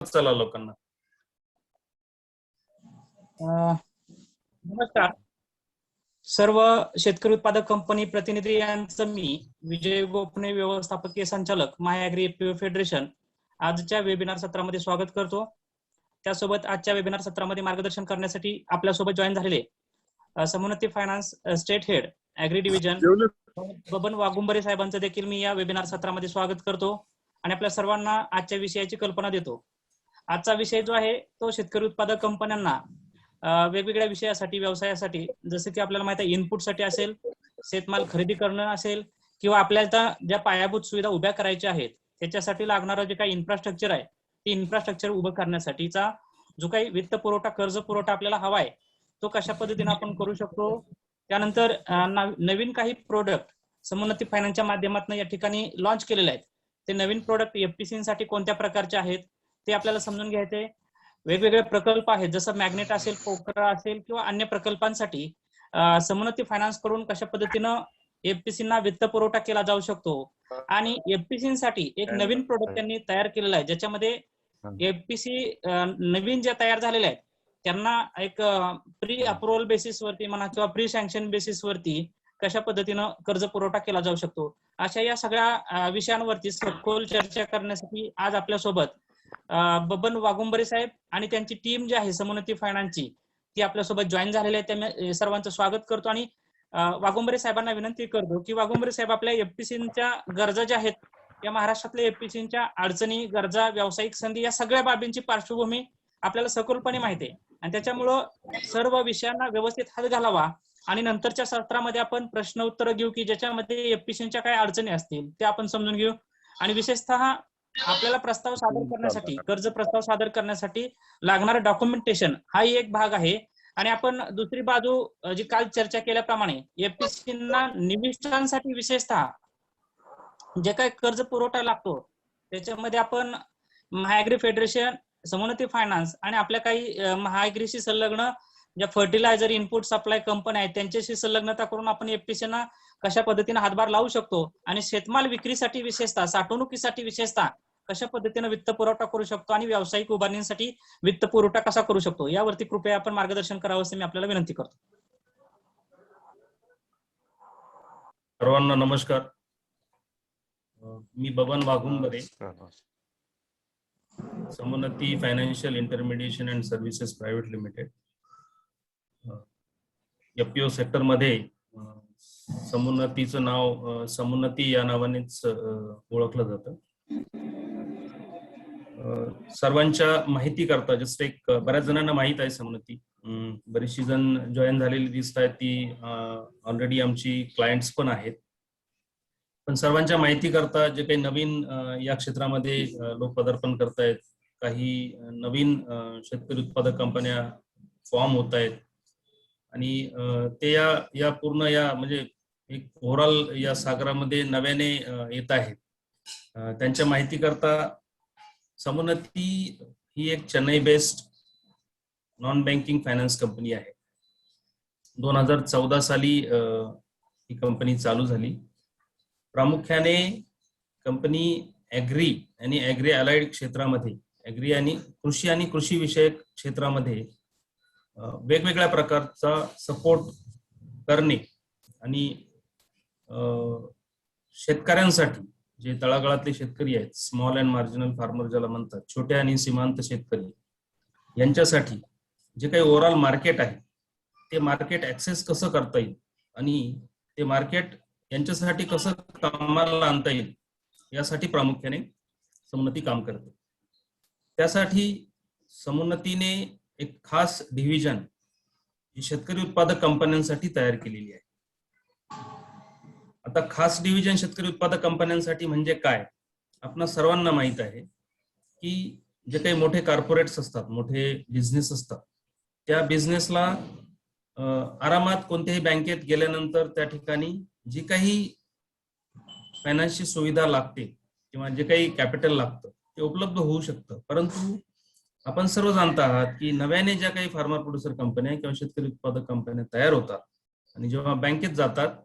चला लोकांना. नमस्कार सर्व शेतकरी उत्पादक कंपनी प्रतिनिधी यांचं मी विजय गोपने व्यवस्थापकीय संचालक महाअॅग्री एपीओ फेडरेशन आजच्या वेबिनार सत्रामध्ये स्वागत करतो। त्यासोबत आजच्या वेबिनार सत्रामध्ये मार्गदर्शन करण्यासाठी आपल्यासोबत जॉईन झालेले Samunnati finance state head agri division Baban Waghumbare साहेबांचं देखील मी या वेबिनार सत्रामध्ये स्वागत करतो आणि आपल्या सर्वांना आजच्या विषयाची कल्पना देतो। आजचा विषय जो आहे तो शेतकरी उत्पादक कंपन्यांना वेगवेगळ्या विषयासाठी व्यवसायासाठी जसे की आपल्याला माहिती आहे इनपुटसाठी असेल, शेतमाल खरेदी करणं असेल किंवा आपल्याला ज्या पायाभूत सुविधा उभ्या करायच्या आहेत त्याच्यासाठी लागणारं जे काही इन्फ्रास्ट्रक्चर आहे ते इन्फ्रास्ट्रक्चर उभं करण्यासाठीचा जो काही वित्त पुरवठा कर्ज पुरवठा आपल्याला हवा आहे तो कशा पद्धतीने आपण करू शकतो। त्यानंतर नवीन काही प्रोडक्ट समुन्नती फायनान्सच्या माध्यमातून या ठिकाणी लॉन्च केलेले आहेत। ते नवीन प्रोडक्ट एफपीसी साठी कोणत्या प्रकारचे आहेत ते आपल्याला समजून घ्यायचे। वेगवेगळे प्रकल्प आहेत जसं मॅग्नेट असेल, पोखरा असेल किंवा अन्य प्रकल्पांसाठी समुन्नती फायनान्स कडून कशा पद्धतीनं एफपीसींना वित्त पुरवठा केला जाऊ शकतो आणि एफपीसींसाठी एक नवीन प्रोडक्ट त्यांनी तयार केलेला आहे ज्याच्यामध्ये एफपीसी नवीन ज्या तयार झालेल्या आहेत त्यांना एक प्री अप्रुव्हल बेसिस वरती म्हणा किंवा प्री सँक्शन बेसिस वरती कशा पद्धतीनं कर्ज पुरवठा केला जाऊ शकतो। अशा या सगळ्या विषयांवरती सखोल चर्चा करण्यासाठी आज आपल्यासोबत बबन वाघुंबरे साहेब आणि त्यांची टीम जी आहे समुन्नती फायनान्सची ती आपल्यासोबत जॉईन झालेली आहे। त्यांना सर्वांचं स्वागत करतो आणि वाघुंबरे साहेबांना विनंती करतो की वाघुंबरे साहेब आपल्या एफपीसीच्या गरजा ज्या आहेत या महाराष्ट्रातल्या एफपीसीच्या अडचणी, गरजा, व्यावसायिक संधी या सगळ्या बाबींची पार्श्वभूमी आपल्याला सखोलपणे माहिती आहे आणि त्याच्यामुळं सर्व विषयांना व्यवस्थित हात घालावा आणि नंतरच्या सत्रामध्ये आपण प्रश्न उत्तर घेऊ की ज्याच्यामध्ये एफपीसीच्या काय अडचणी असतील ते आपण समजून घेऊ आणि विशेषतः आपल्याला प्रस्ताव सादर करण्यासाठी कर्ज प्रस्ताव सादर करण्यासाठी लागणारं डॉक्युमेंटेशन हाही एक भाग आहे। आणि आपण दुसरी बाजू जी काल चर्चा केल्याप्रमाणे एफपीसींना निविष्ठांसाठी विशेषतः जे काही कर्ज पुरवठा लागतो त्याच्यामध्ये आपण महाअॅग्री फेडरेशन, समुन्नती फायनान्स आणि आपल्या काही महाअॅग्रीशी संलग्न ज्या फर्टिलायझर इनपुट सप्लाय कंपन्या आहेत त्यांच्याशी संलग्नता करून आपण एफपीसींना कशा पद्धतीने हातभार लावू शकतो आणि शेतमाल विक्रीसाठी विशेषतः साठवणुकीसाठी विशेषतः कशा पद्धतीने वित्त पुरवठा करू शकतो आणि व्यावसायिक उभारणीसाठी वित्त पुरवठा कसा करू शकतो यावरती कृपया आपण मार्गदर्शन करावं असं मी आपल्याला विनंती करतो। सर्वांना नमस्कार। मी Baban Waghumbare, Samunnati financial intermediation and services private limited FPO sector मध्ये समुन्नतीचं नाव समुन्नती या नावानेच ओळखलं जातं। सर्वांच्या माहिती करता जस्ट एक बऱ्याच जणांना माहित आहे समुन्नती, बरीचशी जण जॉईन झालेली दिसत आहेत, ती ऑलरेडी आमची क्लायंट्स पण आहेत। पण सर्वांच्या माहिती करता जे काही नवीन या क्षेत्रामध्ये लोक पदार्पण करतायत, काही नवीन शेतकरी उत्पादक कंपन्या फॉर्म होत आहेत आणि ते या पूर्ण या म्हणजे एक ओव्हरऑल या सागरामध्ये नव्याने येत आहेत। त्यांच्या माहिती करता समुन्नती ही एक Chennai based non banking finance company आहे। 2014 साली ही कंपनी चालू झाली। प्रामुख्याने कंपनी ॲग्री आणि ॲग्री अलाइड क्षेत्रामध्ये, ॲग्री आणि कृषी विषयक क्षेत्रामध्ये वेगवेगळ्या प्रकारचा सपोर्ट करणे आणि शेतकऱ्यांसाठी जे तळागाळातले शेतकरी आहेत, स्मॉल अँड मार्जिनल फार्मर ज्याला म्हणतात, छोटे आणि सीमांत शेतकरी, यांच्यासाठी जे काही ओव्हरऑल मार्केट आहे ते मार्केट ऍक्सेस कसं करता येईल आणि ते मार्केट यांच्यासाठी कसं कामाला आणता येईल यासाठी प्रामुख्याने समुन्नती काम करते। त्यासाठी समुन्नतीने एक खास डिव्हिजन ही शेतकरी उत्पादक कंपन्यांसाठी तयार केलेली आहे। आता खास डिव्हिजन शेतकरी उत्पादक कंपन्यांसाठी म्हणजे काय, आपणा सर्वांना माहित आहे की जे काही मोठे कॉर्पोरेट्स असतात, मोठे बिझनेस असतात, त्या बिझनेसला आरामात कोणत्याही बँकेत गेल्यानंतर त्या ठिकाणी जी काही फायनान्सची सुविधा लागते किंवा जे काही कॅपिटल लागतं ते उपलब्ध होऊ शकतं। परंतु आपण सर्व जाणता आहात की नव्याने ज्या काही फार्मर प्रोड्युसर कंपन्या किंवा शेतकरी उत्पादक कंपन्या तयार होतात आणि जेव्हा बँकेत जातात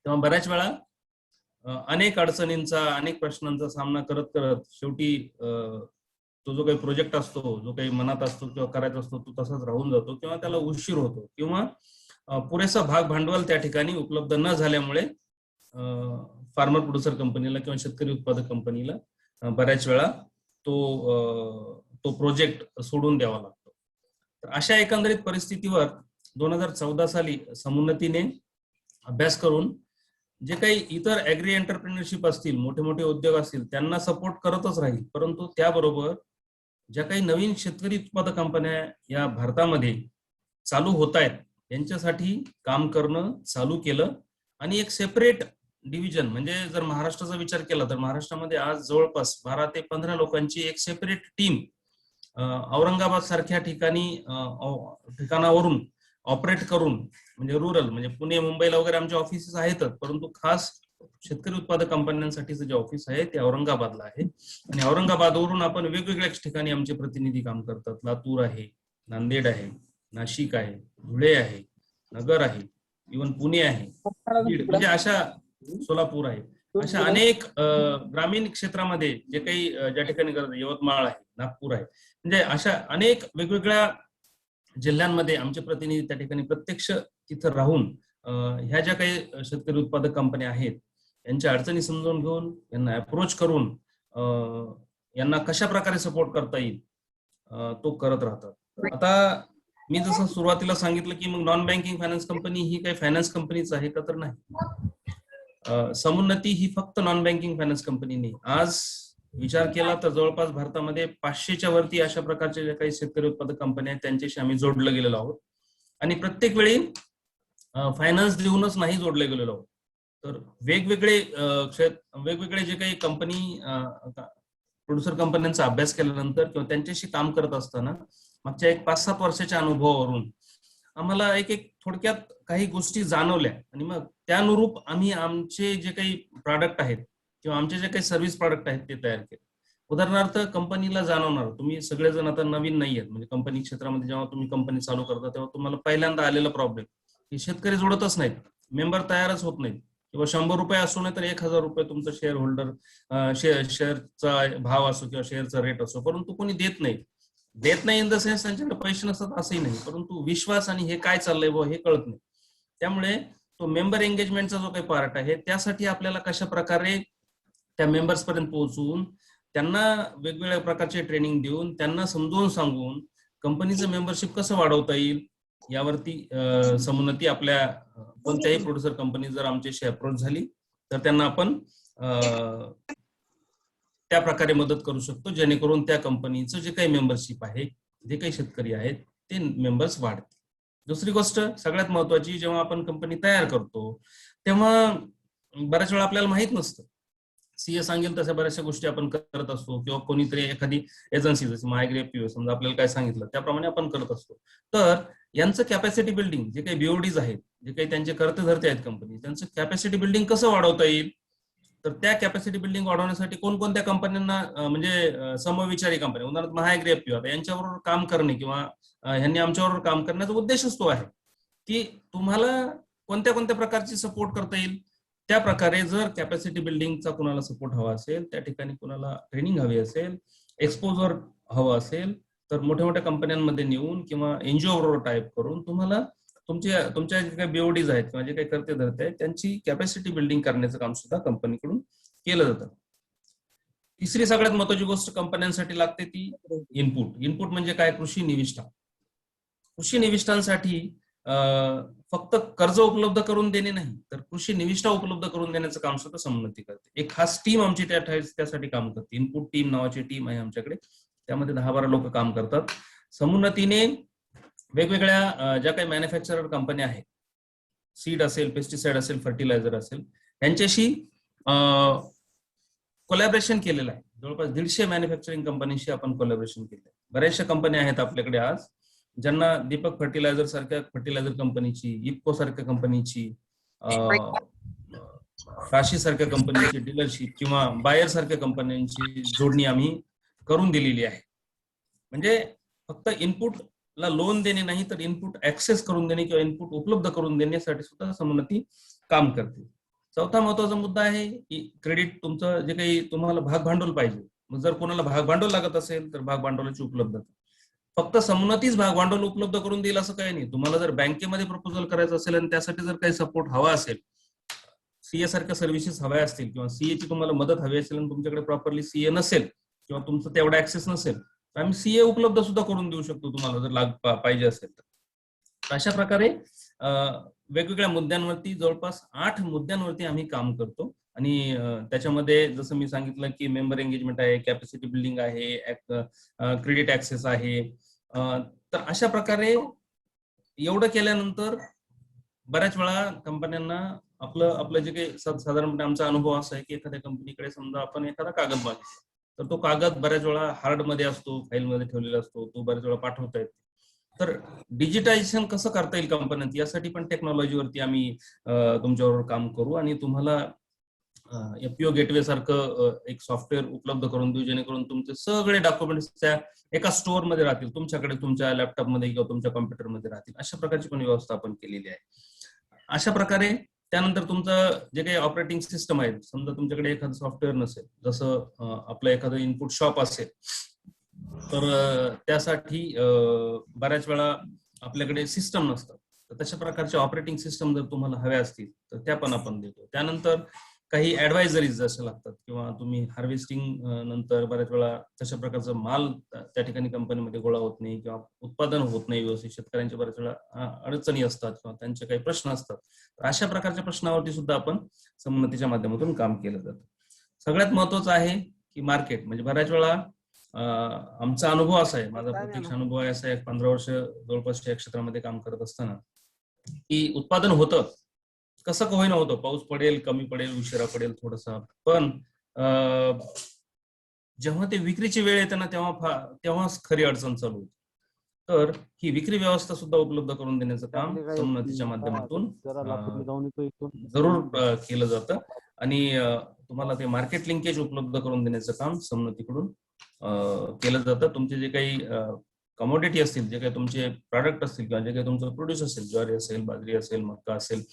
तेव्हा बऱ्याच वेळा अनेक अडचणींचा, अनेक प्रश्नांचा सामना करत करत शेवटी तो जो काही प्रोजेक्ट असतो, जो काही मनात असतो किंवा करायचा असतो, तो तसाच राहून जातो किंवा त्याला उशीर होतो किंवा पुरेसा भाग भांडवल त्या ठिकाणी उपलब्ध न झाल्यामुळे फार्मर प्रोड्युसर कंपनीला किंवा शेतकरी उत्पादक कंपनीला बऱ्याच वेळा तो प्रोजेक्ट सोडून द्यावा लागतो. तर अशा एकंदरीत परिस्थितीवर 2014 साली समुन्नतीने अभ्यास करून जे काही इतर ऍग्री एंटरप्रेन्योरशिप असतील, मोठे मोठे उद्योग असतील, त्यांना सपोर्ट करतच राहील, परंतु त्याबरोबर ज्या काही नवीन शेतकरी उत्पादक कंपन्या या भारतामध्ये चालू होत आहेत यांच्यासाठी काम करणं चालू केलं. आणि एक सेपरेट डिव्हिजन, म्हणजे जर महाराष्ट्राचा विचार केला तर महाराष्ट्रामध्ये आज जवळपास 12 ते 15 लोकांची एक सेपरेट टीम औरंगाबाद सारख्या ठिकाणावरून ऑपरेट करून, म्हणजे रुरल, म्हणजे पुणे मुंबईला वगैरे आमचे ऑफिसेस आहेतच, परंतु खास शेतकरी उत्पादक कंपन्यांसाठीचं जे ऑफिस आहे ते औरंगाबादला आहे. आणि औरंगाबादवरून आपण वेगवेगळ्या ठिकाणी आमचे प्रतिनिधी काम करतात. लातूर आहे, नांदेड आहे, नाशिक आहे, धुळे आहे, नगर आहे, इव्हन पुणे आहे, बीड, म्हणजे अशा सोलापूर आहे, अशा अनेक ग्रामीण क्षेत्रामध्ये जे काही ज्या ठिकाणी यवतमाळ आहे, नागपूर आहे, म्हणजे अशा अनेक वेगवेगळ्या जिल्ह्यांमध्ये आमचे प्रतिनिधी त्या ठिकाणी प्रत्यक्ष तिथं राहून ह्या ज्या काही शेतकरी उत्पादक कंपन्या आहेत यांच्या अडचणी समजून घेऊन, यांना अप्रोच करून यांना कशा प्रकारे सपोर्ट करता येईल तो करत राहतात. आता मी जसं सुरुवातीला सांगितलं की मग नॉन बँकिंग फायनान्स कंपनी ही काही फायनान्स कंपनीच आहे का, तर नाही. समुन्नती ही फक्त नॉन बँकिंग फायनान्स कंपनी नाही. आज विचार केला तर जवळपास भारतामध्ये 500च्या वरती अशा प्रकारचे जे काही शेतकरी उत्पादक कंपन्या आहेत त्यांच्याशी आम्ही जोडलं गेलेलो आहोत. आणि प्रत्येक वेळी फायनान्स देऊनच नाही जोडले गेलेलो आहोत. तर वेगवेगळे जे काही कंपनी प्रोड्युसर कंपन्यांचा अभ्यास केल्यानंतर किंवा त्यांच्याशी काम करत असताना मागच्या एक 5-7 वर्षाच्या अनुभवावरून आम्हाला एक थोडक्यात काही गोष्टी जाणवल्या आणि मग त्यानुरूप आम्ही आमचे जे काही प्रॉडक्ट आहेत किंवा आमचे जे काही सर्व्हिस प्रॉडक्ट आहेत ते तयार केले. उदाहरणार्थ कंपनीला जाणवणार, तुम्ही सगळेजण आता नवीन नाही आहेत, म्हणजे कंपनी क्षेत्रामध्ये जेव्हा तुम्ही कंपनी चालू करता तेव्हा तुम्हाला पहिल्यांदा आलेला प्रॉब्लेम की शेतकरी जोडतच नाहीत, मेंबर तयारच होत नाहीत, किंवा 100 रुपये असो नाही तर 1000 रुपये तुमचं शेअर होल्डर शेअरचा भाव असो किंवा शेअरचा रेट असो, परंतु कोणी देत नाही इन द सेन्स त्यांच्याकडे पैसे नसतात असंही नाही, परंतु विश्वास आणि हे काय चाललंय बुवा हे कळत नाही. त्यामुळे तो मेंबर एंगेजमेंटचा जो काही पार्ट आहे त्यासाठी आपल्याला कशा प्रकारे त्या मेंबर्स पर्यंत पोहोचून त्यांना वेगवेगळ्या प्रकारचे ट्रेनिंग देऊन त्यांना समजावून सांगून कंपनीचं मेंबरशिप कसं वाढवता येईल यावरती समुन्नती आपल्या कोणत्याही प्रोड्युसर कंपनी जर आमच्याशी अप्रोच झाली तर त्यांना आपण त्या प्रकारे मदत करू शकतो, जेणेकरून त्या कंपनीचं जे काही मेंबरशिप आहे, जे काही शेतकरी आहेत ते मेंबर्स वाढतील. दुसरी गोष्ट सगळ्यात महत्वाची, जेव्हा आपण कंपनी तयार करतो तेव्हा बऱ्याच वेळा आपल्याला माहित नसतं, सीए सांगेल तशा बऱ्याचशा गोष्टी आपण करत असतो किंवा कोणीतरी एखादी एजन्सी जशी मायग्री एफपीओ समजा आपल्याला काय सांगितलं त्याप्रमाणे आपण करत असतो. तर यांचं कॅपॅसिटी बिल्डिंग, जे काही बीओडीज आहेत, जे काही त्यांचे करते धरते आहेत कंपनी, त्यांचं कॅपॅसिटी बिल्डिंग कसं वाढवता येईल, तर त्या कॅपॅसिटी बिल्डिंग वाढवण्यासाठी कोणकोणत्या कंपन्यांना म्हणजे समविचारी कंपन्या, उदाहरणार्थ महाएग्री एफपीओ आता यांच्याबरोबर काम करणे किंवा ह्यांनी आमच्याबरोबर काम करण्याचा उद्देशच तो आहे की तुम्हाला कोणत्या कोणत्या प्रकारची सपोर्ट करता येईल. त्या प्रकारे जर कॅपॅसिटी बिल्डिंगचा कुणाला सपोर्ट हवा असेल, त्या ठिकाणी कुणाला ट्रेनिंग हवी असेल, एक्सपोजर हवं असेल, तर मोठ्या मोठ्या कंपन्यांमध्ये नेऊन किंवा एनजीओ बरोबर टाईप करून तुम्हाला तुमच्या जे काही बीओडीज आहेत किंवा जे काही करते धरते आहेत त्यांची कॅपॅसिटी बिल्डिंग करण्याचं काम सुद्धा कंपनीकडून केलं जातं. तिसरी सगळ्यात महत्वाची गोष्ट कंपन्यांसाठी लागते ती इनपुट म्हणजे काय, कृषी निविष्ठा. कृषी निविष्ठांसाठी फक्त कर्ज उपलब्ध करून देणे नाही तर कृषी निविष्ठा उपलब्ध करून देण्याचं काम सुद्धा समुन्नती करते. एक खास टीम आमची त्यासाठी काम करते, इनपुट टीम नावाची टीम आहे आमच्याकडे, त्यामध्ये 10-12 लोक काम करतात. समुन्नतीने वेगवेगळ्या ज्या काही मॅन्युफॅक्चरर कंपन्या आहेत, सीड असेल, पेस्टिसाइड असेल, फर्टिलायझर असेल, यांच्याशी कोलॅबरेशन केलेलं आहे. जवळपास 150 मॅन्युफॅक्चरिंग कंपनीशी आपण कोलॅबरेशन केलं आहे. बऱ्याचशा कंपन्या आहेत आपल्याकडे आज ज्यांना दीपक फर्टिलायझर सारख्या फर्टिलायझर कंपनीची, इफ्को सारख्या कंपनीची, राशी सारख्या कंपनीची डीलरशिप किंवा बायर सारख्या कंपन्यांची जोडणी आम्ही करून दिलेली आहे. म्हणजे फक्त इनपुटला लोन देणे नाही तर इनपुट ऍक्सेस करून देणे किंवा इनपुट उपलब्ध करून देण्यासाठी सुद्धा समुन्नती काम करते. चौथा महत्वाचा मुद्दा आहे की क्रेडिट, तुमचं जे काही तुम्हाला भाग भांडवल पाहिजे मग जर कोणाला भाग भांडवल लागत असेल तर भाग भांडवलाची उपलब्धता. फक्त समुन्नतीच भाग भांडवल उपलब्ध करून देईल असं काही नाही. तुम्हाला जर बँकेमध्ये प्रपोजल करायचं असेल आणि त्यासाठी जर काही सपोर्ट हवा असेल, सीए सारख्या सर्व्हिसेस हव्या असतील किंवा सीए ची तुम्हाला मदत हवी असेल आणि तुमच्याकडे प्रॉपरली सीए नसेल किंवा तुमचं तेवढा ऍक्सेस नसेल तर आम्ही सीए उपलब्ध सुद्धा करून देऊ शकतो तुम्हाला जर पाहिजे असेल तर. अशा प्रकारे वेगवेगळ्या मुद्द्यांवरती जवळपास 8 मुद्द्यांवरती आम्ही काम करतो आणि त्याच्यामध्ये जसं मी सांगितलं की मेंबर एंगेजमेंट आहे, कॅपॅसिटी बिल्डिंग आहे, क्रेडिट ऍक्सेस आहे. तर अशा प्रकारे एवढं केल्यानंतर बऱ्याच वेळा कंपन्यांना आपलं जे काही साधारणपणे आमचा अनुभव असा आहे की एखाद्या कंपनीकडे समजा आपण एखादा कागद मागितला तर तो कागद बऱ्याच वेळा हार्ड मध्ये असतो, फाईलमध्ये ठेवलेला असतो, तो बऱ्याच वेळा पाठवता येतो. तर डिजिटायझेशन कसं करता येईल कंपन्यांत यासाठी पण टेक्नॉलॉजीवरती आम्ही तुमच्याबरोबर काम करू आणि तुम्हाला एपीओ गेटवे सारखं एक सॉफ्टवेअर उपलब्ध करून देऊ जेणेकरून तुमचे सगळे डॉक्युमेंट्स त्या एका स्टोअर मध्ये राहतील, तुमच्याकडे तुमच्या लॅपटॉपमध्ये किंवा तुमच्या कॉम्प्युटरमध्ये राहतील. अशा प्रकारची पण व्यवस्था आपण केलेली आहे. अशा प्रकारे त्यानंतर तुमचं जे काही ऑपरेटिंग सिस्टम आहे, समजा तुमच्याकडे एखादं सॉफ्टवेअर नसेल, जसं आपलं एखादं इनपुट शॉप असेल तर त्यासाठी बऱ्याच वेळा आपल्याकडे सिस्टम नसतात. तर तशा प्रकारचे ऑपरेटिंग सिस्टम जर तुम्हाला हव्या असतील तर त्या पण आपण देतो. त्यानंतर काही ऍडवायझरीज जशा लागतात किंवा तुम्ही हार्वेस्टिंग नंतर बऱ्याच वेळा तशा प्रकारचा माल त्या ठिकाणी कंपनीमध्ये गोळा होत नाही किंवा उत्पादन होत नाही व्यवस्थित, शेतकऱ्यांच्या बऱ्याच वेळा अडचणी असतात किंवा त्यांचे काही प्रश्न असतात. तर अशा प्रकारच्या प्रश्नावरती सुद्धा आपण समुन्नतीच्या माध्यमातून काम केलं जातं. सगळ्यात महत्वाचं आहे की मार्केट, म्हणजे बऱ्याच वेळा आमचा अनुभव असा आहे, माझा प्रत्यक्ष अनुभव आहे असा आहे, 15 वर्ष जवळपास या क्षेत्रामध्ये काम करत असताना की उत्पादन होतं, कसं का होईना होतं, पाऊस पडेल, कमी पडेल, उशिरा पडेल थोडंसं, पण जेव्हा ते विक्रीची वेळ येते ना तेव्हाच खरी अडचण चालू होती. तर ही विक्री व्यवस्था सुद्धा उपलब्ध करून देण्याचं काम समुन्नतीच्या माध्यमातून जरूर केलं जातं आणि तुम्हाला ते मार्केट लिंकेज उपलब्ध करून देण्याचं काम समुन्नतीकडून केलं जातं. तुमचे जे काही कमोडिटी असतील, जे काही तुमचे प्रॉडक्ट असतील किंवा जे काही तुमचं प्रोड्यूस असेल, ज्वारी असेल, बाजरी असेल, मक्का असेल,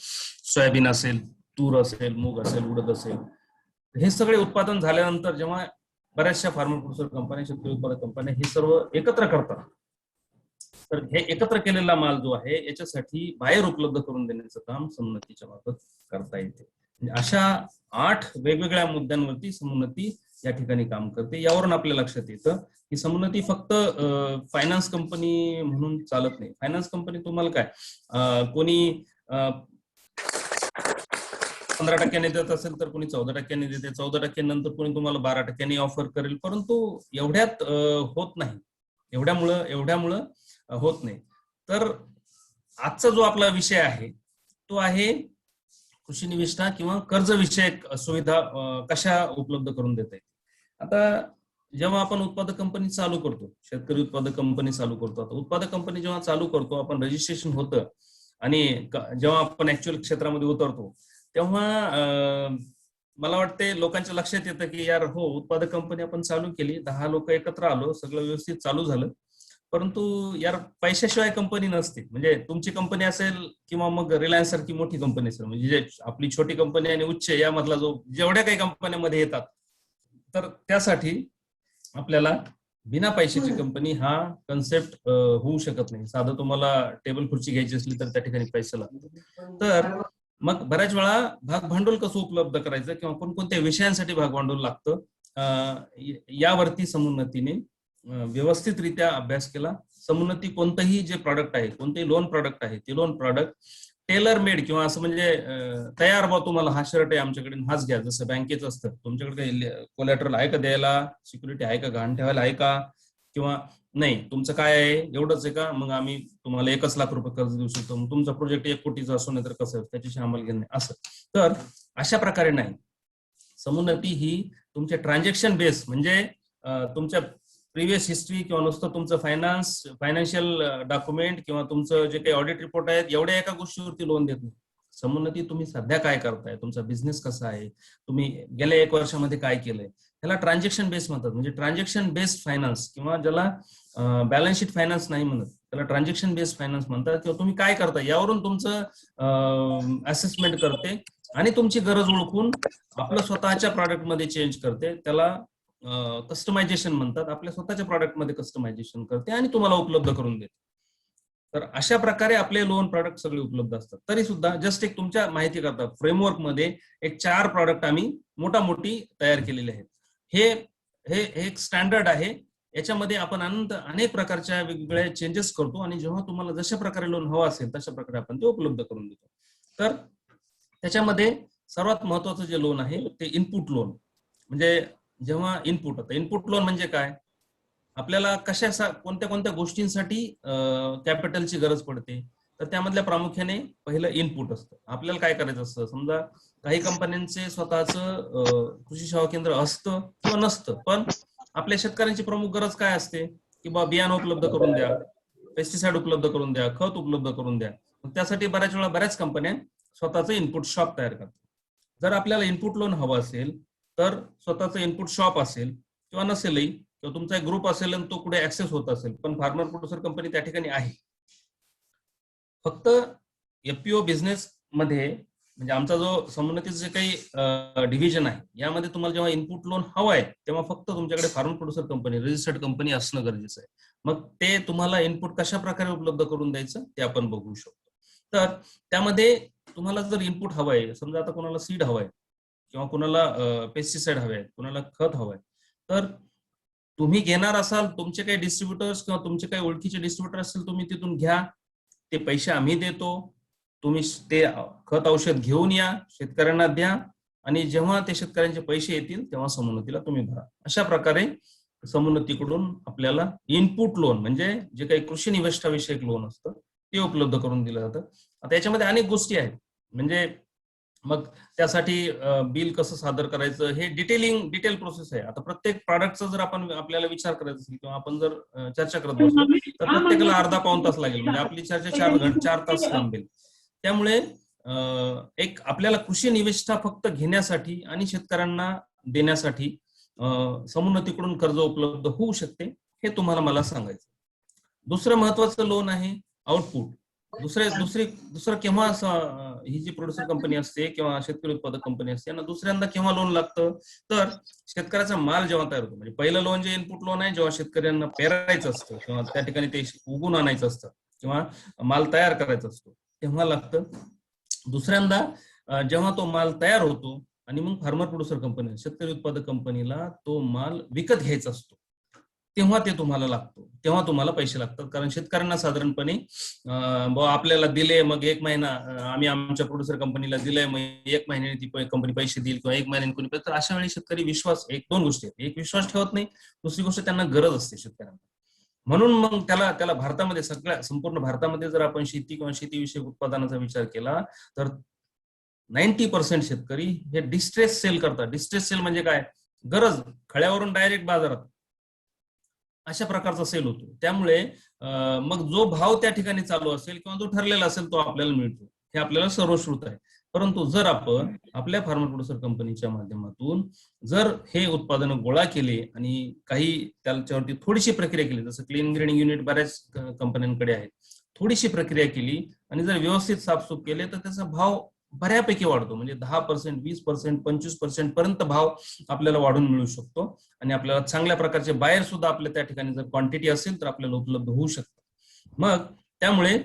सोयाबीन असेल, तूर असेल, मूग असेल, उडद असेल, हे सगळे उत्पादन झाल्यानंतर जेव्हा बऱ्याचशा फार्मर प्रोड्युसर कंपन्या, शेतकरी उत्पादक कंपन्या हे सर्व एकत्र करतात, तर हे एकत्र केलेला माल जो आहे याच्यासाठी बाहेर उपलब्ध करून देण्याचं काम समुन्नतीच्या मार्फत करता येते. अशा 8 वेगवेगळ्या मुद्द्यांवरती समुन्नती या ठिकाणी काम करते. यावरून आपल्या लक्षात येतं की समुन्नती फक्त फायनान्स कंपनी म्हणून चालत नाही. फायनान्स कंपनी तुम्हाला काय कोणी 15% देत असेल तर कोणी 14% देते, 14% नंतर कोणी तुम्हाला 12% ऑफर करेल, परंतु एवढ्यात होत नाही, एवढ्यामुळं होत नाही. तर आजचा जो आपला विषय आहे तो आहे कृषी निविष्ठा किंवा कर्ज विषयक सुविधा कशा उपलब्ध करून देता येईल. आता जेव्हा आपण उत्पादक कंपनी चालू करतो, शेतकरी उत्पादक कंपनी चालू करतो, आता उत्पादक कंपनी जेव्हा चालू करतो आपण, रजिस्ट्रेशन होतं आणि जेव्हा आपण ऍक्च्युअल क्षेत्रामध्ये उतरतो तेव्हा मला वाटते लोकांच्या लक्षात येतं की यार हो, उत्पादक कंपनी आपण चालू केली, 10 लोक एकत्र आलो, सगळं व्यवस्थित चालू झालं, परंतु यार पैशाशिवाय कंपनी नसते. म्हणजे तुमची कंपनी असेल किंवा मग रिलायन्स सारखी मोठी कंपनी असेल, म्हणजे आपली छोटी कंपनी आणि उच्च यामधला जेवढ्या काही कंपन्यांमध्ये येतात, तर त्यासाठी आपल्याला बिना पैशाची कंपनी हा कन्सेप्ट होऊ शकत नाही. साधं तुम्हाला टेबल खुर्ची घ्यायची असली तर त्या ठिकाणी पैसा लागतो. तर मग बऱ्याच वेळा भाग भांडवल कसं उपलब्ध करायचं किंवा कोणकोणत्या विषयांसाठी भाग भांडवल लागतं यावरती समुन्नतीने व्यवस्थितरित्या अभ्यास केला. समुन्नती कोणतंही जे प्रॉडक्ट आहे, कोणतेही लोन प्रॉडक्ट आहे, ते लोन प्रॉडक्ट टेलर मेड किंवा असं म्हणजे तयार बा तुम्हाला हा शर्ट आहे आमच्याकडे हाच घ्या, जसं बँकेचं असतं, तुमच्याकडे काही कोलॅटरल आहे का द्यायला, सिक्युरिटी आहे का, गहाण ठेवायला आहे का, किंवा नाही तुमचं काय आहे एवढंच आहे का, मग आम्ही तुम्हाला 1 लाख रुपये कर्ज देऊ शकतो, मग तुमचा प्रोजेक्ट 1 कोटीचा असो नाही तर कसं त्याच्याशी आम्हाला घेणं असं. तर अशा प्रकारे नाही, समुन्नती ही तुमचे ट्रान्झॅक्शन बेस, म्हणजे तुमच्या प्रिव्हियस हिस्ट्री किंवा नुसतं तुमचं फायनान्शियल डॉक्युमेंट किंवा तुमचं जे काही ऑडिट रिपोर्ट आहेत एवढ्या एका गोष्टीवरती लोन देत नाही. समुन्नती तुम्ही सध्या काय करताय, तुमचा बिझनेस कसा आहे, तुम्ही गेल्या 1 वर्षामध्ये काय केलंय, त्याला ट्रान्झॅक्शन बेस म्हणतात. म्हणजे ट्रान्झॅक्शन बेस्ड फायनान्स किंवा ज्याला बॅलन्स शीट फायनान्स नाही म्हणत, त्याला ट्रान्झॅक्शन बेस्ड फायनान्स म्हणतात. किंवा तुम्ही काय करताय यावरून तुमचं असेसमेंट करते आणि तुमची गरज ओळखून आपलं स्वतःच्या प्रॉडक्ट मध्ये चेंज करते, त्याला कस्टमायझेशन म्हणतात, आपल्या स्वतःच्या प्रॉडक्टमध्ये कस्टमायझेशन करते आणि तुम्हाला उपलब्ध करून देते. तर अशा प्रकारे आपले लोन प्रॉडक्ट सगळे उपलब्ध असतात. तरी सुद्धा जस्ट एक तुमच्या माहिती करता फ्रेमवर्क मध्ये एक 4 प्रॉडक्ट आम्ही मोठी तयार केलेले आहेत. हे हे एक स्टँडर्ड आहे. याच्यामध्ये आपण अनेक प्रकारच्या वेगवेगळ्या चेंजेस करतो आणि जेव्हा तुम्हाला जशा प्रकारे लोन हवं असेल तशा प्रकारे आपण ते उपलब्ध करून देतो. तर त्याच्यामध्ये सर्वात महत्वाचं जे लोन आहे ते इनपुट लोन. म्हणजे जेव्हा इनपुट लोन म्हणजे काय, आपल्याला कोणत्या कोणत्या गोष्टींसाठी कॅपिटलची गरज पडते, तर त्यामधल्या प्रामुख्याने पहिलं इनपुट असतं. आपल्याला काय करायचं असतं, समजा काही कंपन्यांचे स्वतःचं कृषी सेवा केंद्र असतं किंवा नसतं, पण आपल्या शेतकऱ्यांची प्रमुख गरज काय असते की बा बियाणं उपलब्ध करून द्या, पेस्टिसाइड उपलब्ध करून द्या, खत उपलब्ध करून द्या. त्यासाठी बऱ्याच वेळा बऱ्याच कंपन्या स्वतःचं इनपुट शॉप तयार करतात. जर आपल्याला इनपुट लोन हवं असेल तर स्वतःचं इनपुट शॉप असेल किंवा नसेलही, किंवा तुमचा एक ग्रुप असेल आणि तो कुठे ऍक्सेस होत असेल, पण फार्मर प्रोड्युसर कंपनी त्या ठिकाणी आहे. फक्त एफपीओ बिझनेस मध्ये म्हणजे आमचा जो समुन्नतीचं जे काही डिव्हिजन आहे, यामध्ये तुम्हाला जेव्हा इनपुट लोन हवं आहे तेव्हा फक्त तुमच्याकडे farmer producer company, registered company असणं गरजेचं आहे. मग ते तुम्हाला इनपुट कशा प्रकारे उपलब्ध करून द्यायचं ते आपण बघू शकतो. तर त्यामध्ये तुम्हाला जर इनपुट हवं आहे, समजा आता कोणाला सीड हवंय किंवा कोणाला पेस्टिसाइड हवे, कोणाला खत हवंय, तर तुम्ही घेणार असाल, तुमचे काही डिस्ट्रीब्युटर्स किंवा तुमचे काही ओळखीचे डिस्ट्रीब्युटर असेल, तुम्ही तिथून घ्या, ते पैसे आम्ही देतो, तुम्ही ते खत औषध घेऊन या, शेतकऱ्यांना द्या आणि जेव्हा ते शेतकऱ्यांचे पैसे येतील तेव्हा समुन्नतीला तुम्ही भरा. अशा प्रकारे समुन्नतीकडून आपल्याला इनपुट लोन म्हणजे जे काही कृषी निविष्ठाविषयक लोन असतं ते उपलब्ध करून दिलं जातं. आता याच्यामध्ये अनेक गोष्टी आहेत, म्हणजे मग त्यासाठी बिल कसं सादर करायचं हे डिटेल प्रोसेस आहे. आता प्रत्येक प्रॉडक्टचा जर आपण आपल्याला विचार करायचा असेल किंवा आपण जर चर्चा करत बसलो तर प्रत्येकाला अर्धा पाऊण तास लागेल, म्हणजे आपली चर्चा 4 तास लांबेल. त्यामुळे एक आपल्याला कृषी निविष्ठा फक्त घेण्यासाठी आणि शेतकऱ्यांना देण्यासाठी समुन्नतीकडून कर्ज उपलब्ध होऊ शकते, हे तुम्हाला मला सांगायचं. दुसरं महत्वाचं लोन आहे आउटपुट. दुसरं केव्हा ही जी प्रोड्युसर कंपनी असते किंवा शेतकरी उत्पादक कंपनी असते यांना दुसऱ्यांदा केव्हा लोन लागतं, तर शेतकऱ्याचा माल जेव्हा तयार होतो. म्हणजे पहिलं लोन जे इनपुट लोन आहे जेव्हा शेतकऱ्यांना पेरायचं असतं किंवा त्या ठिकाणी ते उगून आणायचं असतं किंवा माल तयार करायचा असतो तेव्हा लागतं. दुसऱ्यांदा जेव्हा तो माल तयार होतो आणि मग फार्मर प्रोड्युसर कंपनी, शेतकरी उत्पादक कंपनीला तो माल विकत घ्यायचा असतो तेव्हा ते तुम्हाला लागतो, तेव्हा तुम्हाला पैसे लागतात. कारण शेतकऱ्यांना साधारणपणे आपल्याला दिले, मग 1 महिना आम्ही आमच्या प्रोड्युसर कंपनीला दिलंय, मग 1 महिन्याने ती कंपनी पैसे देईल किंवा 1 महिन्याने कोणी पैसे. तर अशा वेळी शेतकरी दोन गोष्टी आहेत, एक विश्वास ठेवत नाही, दुसरी गोष्ट त्यांना गरज असते शेतकऱ्यांना. म्हणून मग त्याला भारतामध्ये संपूर्ण भारतामध्ये जर आपण शेती किंवा शेतीविषयक उत्पादनाचा विचार केला तर 90% शेतकरी हे डिस्ट्रेस सेल करतात. डिस्ट्रेस सेल म्हणजे काय, गरज खळ्यावरून डायरेक्ट बाजारात, अशा प्रकारचा सेल होतो. त्यामुळे मग जो भाव त्या ठिकाणी चालू असेल किंवा जो ठरलेला असेल तो आपल्याला मिळतो, हे आपल्याला सर्वश्रुत आहे. परंतु जर आपण आपल्या फार्मर प्रोड्युसर कंपनीच्या माध्यमातून जर हे उत्पादन गोळा केले आणि काही त्याच्यावरती थोडीशी प्रक्रिया केली, जसं क्लीन ग्रेडिंग युनिट बऱ्याच कंपन्यांकडे आहे, थोडीशी प्रक्रिया केली आणि जर व्यवस्थित साफसूफ केले तर त्याचा भाव बऱ्यापैकी वाढतो. म्हणजे 10%, 20%, 25% पर्यंत भाव आपल्याला वाढून मिळू शकतो आणि आपल्याला चांगल्या प्रकारचे बायर सुद्धा आपल्या त्या ठिकाणी जर क्वांटिटी असेल तर आपल्याला उपलब्ध होऊ शकतात. मग त्यामुळे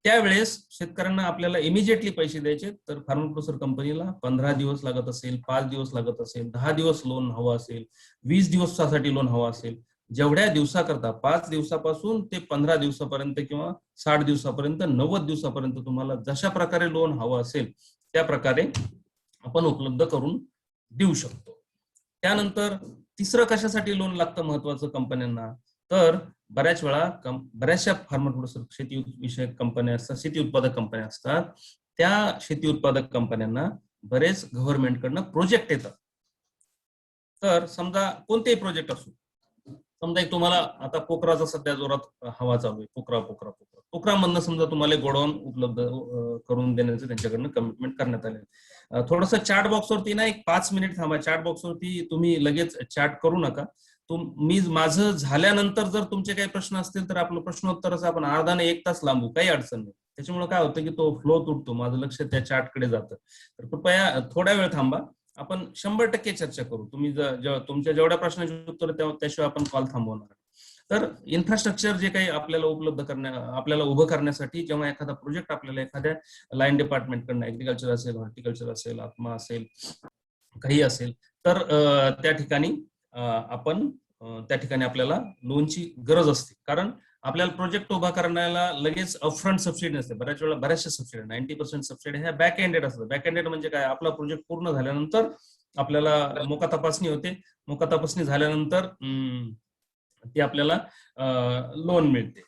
त्यावेळेस शेतकऱ्यांना आपल्याला इमिजिएटली पैसे द्यायचे, तर फार्मर प्रोड्युसर कंपनीला 15 दिवस लागत असेल, 5 दिवस लागत असेल, 10 दिवस लोन हवं असेल, 20 दिवसासाठी लोन हवं असेल, जेवढ्या दिवसाकरता 5 दिवसापासून ते 15 दिवसापर्यंत किंवा 60 दिवसापर्यंत, 90 दिवसापर्यंत तुम्हाला जशा प्रकारे लोन हवं असेल त्या प्रकारे आपण उपलब्ध करून देऊ शकतो. त्यानंतर तिसरं कशासाठी लोन लागतं महत्वाचं कंपन्यांना, तर बऱ्याचशा फार्मर प्रोड्युसर शेती विषयक कंपन्या असतात, शेती उत्पादक कंपन्या असतात, त्या शेती उत्पादक कंपन्यांना बरेच गव्हर्नमेंटकडनं प्रोजेक्ट येतात. तर समजा कोणतेही प्रोजेक्ट असो, समजा एक तुम्हाला आता पोखराचा सध्या जोरात हवा चालू आहे, पोखरामधनं समजा तुम्हाला गोडाऊन उपलब्ध करून देण्याचं त्यांच्याकडनं कमिटमेंट करण्यात आले. थोडस चॅट बॉक्सवरती ना एक 5 मिनिट थांबा, चॅट बॉक्सवरती तुम्ही लगेच चॅट करू नका. मी माझं झाल्यानंतर जर तुमचे काही प्रश्न असतील तर आपलं प्रश्नोत्तराचं आपण अर्धा ने 1 तास लांबू, काही अडचण नाही. त्याच्यामुळे काय होतं की तो फ्लो तुटतो, माझं लक्ष त्या चॅटकडे जातं. तर कृपया थोडा वेळ थांबा आपण 100% चर्चा करू. तुम्ही तुमच्या जेवढ्या प्रश्नांची उत्तर त्याशिवाय आपण कॉल थांबवणार. तर इन्फ्रास्ट्रक्चर जे काही आपल्याला उभं करण्यासाठी जेव्हा एखादा प्रोजेक्ट आपल्याला एखाद्या लाईन डिपार्टमेंटकडनं, ऍग्रिकल्चर असेल, हॉर्टिकल्चर असेल, आत्मा असेल, काही असेल, तर त्या ठिकाणी आपल्याला लोनची गरज असते. कारण आपल्याला प्रोजेक्ट उभा करण्याला लगेच अपफ्रंट सबसिडी नसते. बऱ्याच वेळा बऱ्याचशा सबसिडी 90% सबसिडी ह्या बॅक एंडेड असतात. बॅक एंडेड म्हणजे काय, आपला प्रोजेक्ट पूर्ण झाल्यानंतर आपल्याला मोका तपासणी होते. मोका तपासणी झाल्यानंतर ती आपल्याला लोन मिळते.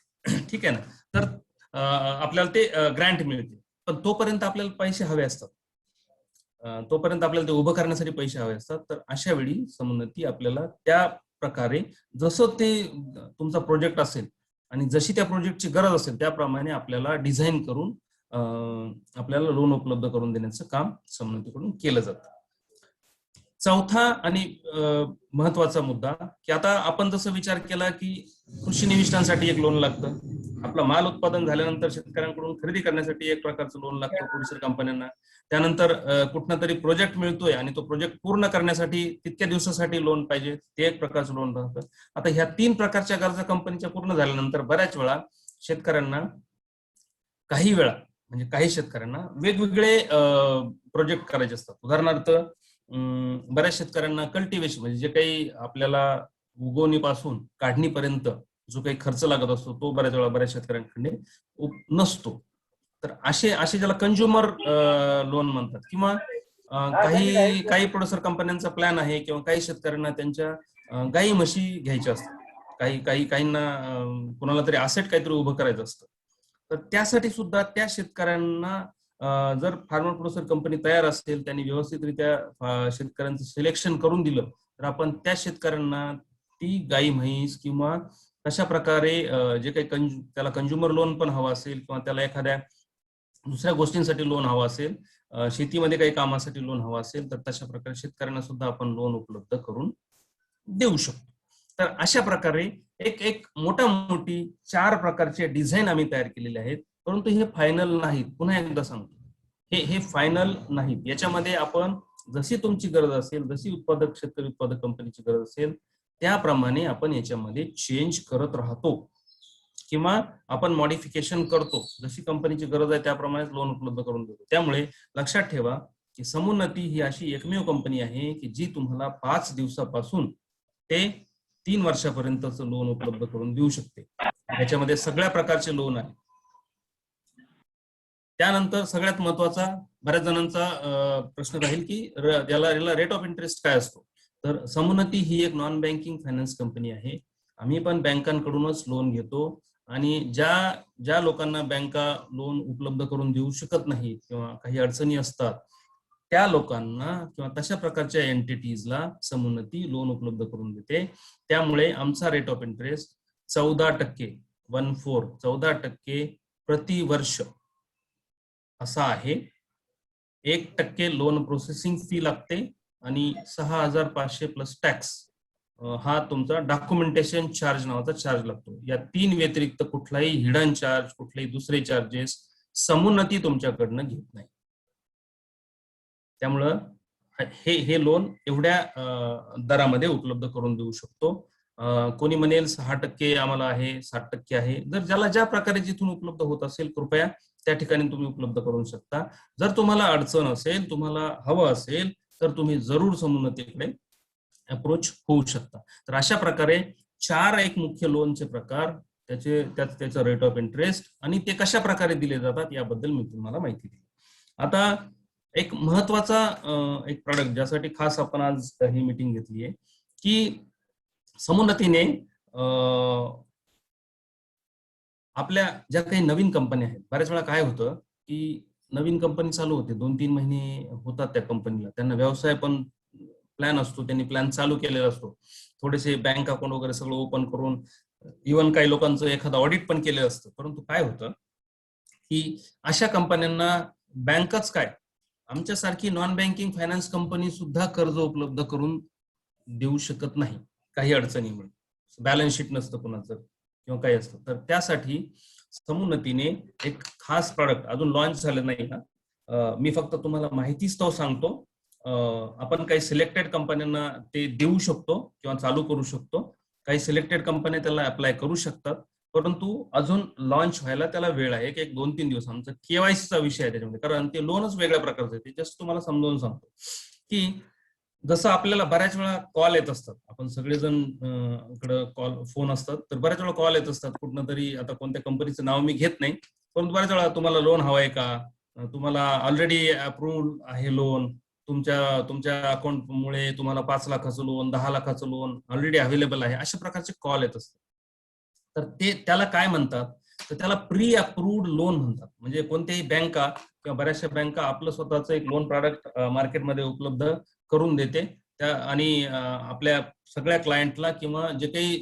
ठीक आहे ना. तर आपल्याला ते ग्रँट मिळते. पण तोपर्यंत आपल्याला पैसे हवे असतात. तोपर्यंत आपल्याला ते उभं करण्यासाठी पैसे हवे असतात. तर अशा वेळी समुन्नती आपल्याला त्या प्रकारे जसं ते तुमचा प्रोजेक्ट असेल आणि जशी त्या प्रोजेक्टची गरज असेल त्याप्रमाणे आपल्याला डिझाईन करून आपल्याला लोन उपलब्ध करून देण्याचं काम समुन्नतीकडून केलं जातं. चौथा आणि महत्वाचा मुद्दा की आता आपण जसं विचार केला की कृषी निविष्ठांसाठी एक लोन लागतं. आपला माल उत्पादन झाल्यानंतर शेतकऱ्यांकडून खरेदी करण्यासाठी एक प्रकारचं लोन लागतं प्रोड्युसर कंपन्यांना. त्यानंतर कुठला तरी प्रोजेक्ट मिळतोय आणि तो प्रोजेक्ट पूर्ण करण्यासाठी तितक्या दिवसासाठी लोन पाहिजे, ते एक प्रकारचं लोन राहतं. आता ह्या 3 प्रकारच्या गरजा कंपनीच्या पूर्ण झाल्यानंतर बऱ्याच वेळा शेतकऱ्यांना काही शेतकऱ्यांना वेगवेगळे प्रोजेक्ट करायचे असतात. उदाहरणार्थ बऱ्याच शेतकऱ्यांना कल्टिवेशन म्हणजे जे काही आपल्याला उगवणीपासून काढणीपर्यंत जो काही खर्च लागत असतो तो बऱ्याच वेळा बऱ्याच शेतकऱ्यांकडे नसतो. तर असे ज्याला कंझ्युमर लोन म्हणतात. किंवा काही प्रोड्युसर कंपन्यांचा प्लॅन आहे किंवा काही शेतकऱ्यांना त्यांच्या गाई म्हशी घ्यायच्या असतात. काहींना कुणाला तरी असेट काहीतरी उभं करायचं असतं. तर त्यासाठी सुद्धा त्या शेतकऱ्यांना जर फार्मर प्रोड्युसर कंपनी तयार असेल, त्यांनी व्यवस्थितरित्या शेतकऱ्यांचं सिलेक्शन करून दिलं तर आपण त्या शेतकऱ्यांना ती गाई म्हैस किंवा कशा प्रकारे जे काही त्याला कंझ्युमर लोन पण हवा असेल किंवा त्याला एखाद्या दुसऱ्या गोष्टींसाठी लोन हवा असेल, शेतीमध्ये काही कामासाठी लोन हवा असेल, तर तशा प्रकारे शेतकऱ्यांना सुद्धा आपण लोन उपलब्ध करून देऊ शकतो. तर अशा प्रकारे एक मोठी 4 प्रकारचे डिझाईन आम्ही तयार केलेले आहेत. परंतु हे फायनल नाहीत. पुन्हा एकदा सांगतो, हे फायनल नाहीत. याच्यामध्ये आपण जशी तुमची गरज असेल, जशी शेतकरी उत्पादक कंपनीची गरज असेल त्याप्रमाणे आपण याच्यामध्ये चेंज करत राहतो किंवा आपण मॉडिफिकेशन करतो. जशी कंपनीची गरज आहे त्याप्रमाणे लोन उपलब्ध करून देतो. त्यामुळे लक्षात ठेवा की समुन्नती ही अशी एकमेव कंपनी आहे की जी तुम्हाला 5 दिवसापासून ते 3 वर्षापर्यंतचं लोन उपलब्ध करून देऊ शकते. याच्यामध्ये सगळ्या प्रकारचे लोन आहे. त्यानंतर सगळ्यात महत्वाचा बऱ्याच जणांचा प्रश्न राहील की याला रेट ऑफ इंटरेस्ट काय असतो. तर समुन्नती ही एक नॉन बँकिंग फायनान्स कंपनी आहे. आम्ही पण बँकांकडूनच लोन घेतो आणि ज्या लोकांना बँका लोन उपलब्ध करून देऊ शकत नाहीत किंवा काही अडचणी असतात त्या लोकांना किंवा तशा प्रकारच्या एंटिटीजला समुन्नती लोन उपलब्ध करून देते. त्यामुळे आमचा रेट ऑफ इंटरेस्ट 14% प्रति वर्ष असा आहे. 1% लोन प्रोसेसिंग फी लागते आणि 6,500 प्लस टॅक्स हा तुमचा डॉक्युमेंटेशन चार्ज नावाचा चार्ज लागतो. या 3 व्यतिरिक्त कुठलाही हिडन चार्ज, कुठलेही दुसरे चार्जेस समुन्नती तुमच्याकडनं घेत नाही. त्यामुळं हे लोन एवढ्या दरामध्ये उपलब्ध करून देऊ शकतो. कोणी म्हणेल 6% आम्हाला आहे, 7% आहे. जर ज्याला ज्या प्रकारे जिथून उपलब्ध होत असेल कृपया त्या ठिकाणी तुम्ही उपलब्ध करू शकता. जर तुम्हाला अडचण असेल, तुम्हाला हवं असेल तर तुम्ही जरूर समुन्नतीकडे अप्रोच होऊ शकता. तर अशा प्रकारे 4 मुख्य लोनचे प्रकार, त्याचं रेट ऑफ इंटरेस्ट आणि ते कशा प्रकारे दिले जातात याबद्दल मी तुम्हाला माहिती दिली. आता एक महत्वाचा एक प्रॉडक्ट ज्यासाठी खास आपण आज ही मीटिंग घेतली आहे की समुन्नतीने आपल्या ज्या काही नवीन कंपन्या आहेत, बऱ्याच वेळा काय होतं की नवीन कंपनी चालू होते, 2-3 महिने होतात त्या कंपनीला, त्यांना व्यवसाय पण प्लॅन असतो, त्यांनी प्लॅन चालू केलेला असतो, थोडेसे बँक अकाउंट वगैरे सगळं ओपन करून इव्हन काही लोकांचं एखादं ऑडिट पण केलेलं असतं. परंतु काय होतं की अशा कंपन्यांना बँकच काय, आमच्यासारखी नॉन बँकिंग फायनान्स कंपनी सुद्धा कर्ज उपलब्ध करून देऊ शकत नाही काही अडचणीमुळे. बॅलन्स शीट नसतं कुणाचं किंवा काही असतं. तर त्यासाठी समुन्नतीने एक खास प्रॉडक्ट अजून लॉन्च झालं नाही ना, मी फक्त तुम्हाला माहितीच तो सांगतो. आपण काही सिलेक्टेड कंपन्यांना ते देऊ शकतो किंवा चालू करू शकतो. काही सिलेक्टेड कंपन्या त्याला अप्लाय करू शकतात, परंतु अजून लॉन्च व्हायला त्याला वेळ आहे, की 1-2-3 दिवस. आमचा केवायसीचा विषय आहे त्याच्यामध्ये, कारण ते लोनच वेगळ्या प्रकारचं आहे. ते जस्ट तुम्हाला समजावून सांगतो की जसं आपल्याला बऱ्याच वेळा कॉल येत असतात, आपण सगळेजण इकडं कॉल फोन असतात, तर बऱ्याच वेळा कॉल येत असतात कुठनं तरी, आता कोणत्या कंपनीचं नाव मी घेत नाही, परंतु बऱ्याच वेळा तुम्हाला लोन हवंय का, तुम्हाला ऑलरेडी अप्रूव्ड आहे लोन, तुमच्या अकाउंटमुळे तुम्हाला 5 लाखाचं लोन, 10 लाखाचं लोन ऑलरेडी अवेलेबल आहे, अशा प्रकारचे कॉल येत असतात. तर ते त्याला काय म्हणतात, तर त्याला प्री अप्रूव्ड लोन म्हणतात. म्हणजे कोणत्याही बँका किंवा बऱ्याचशा बँका आपलं स्वतःचं एक लोन प्रॉडक्ट मार्केटमध्ये उपलब्ध करून देते त्या, आणि आपल्या सगळ्या क्लायंटला किंवा जे काही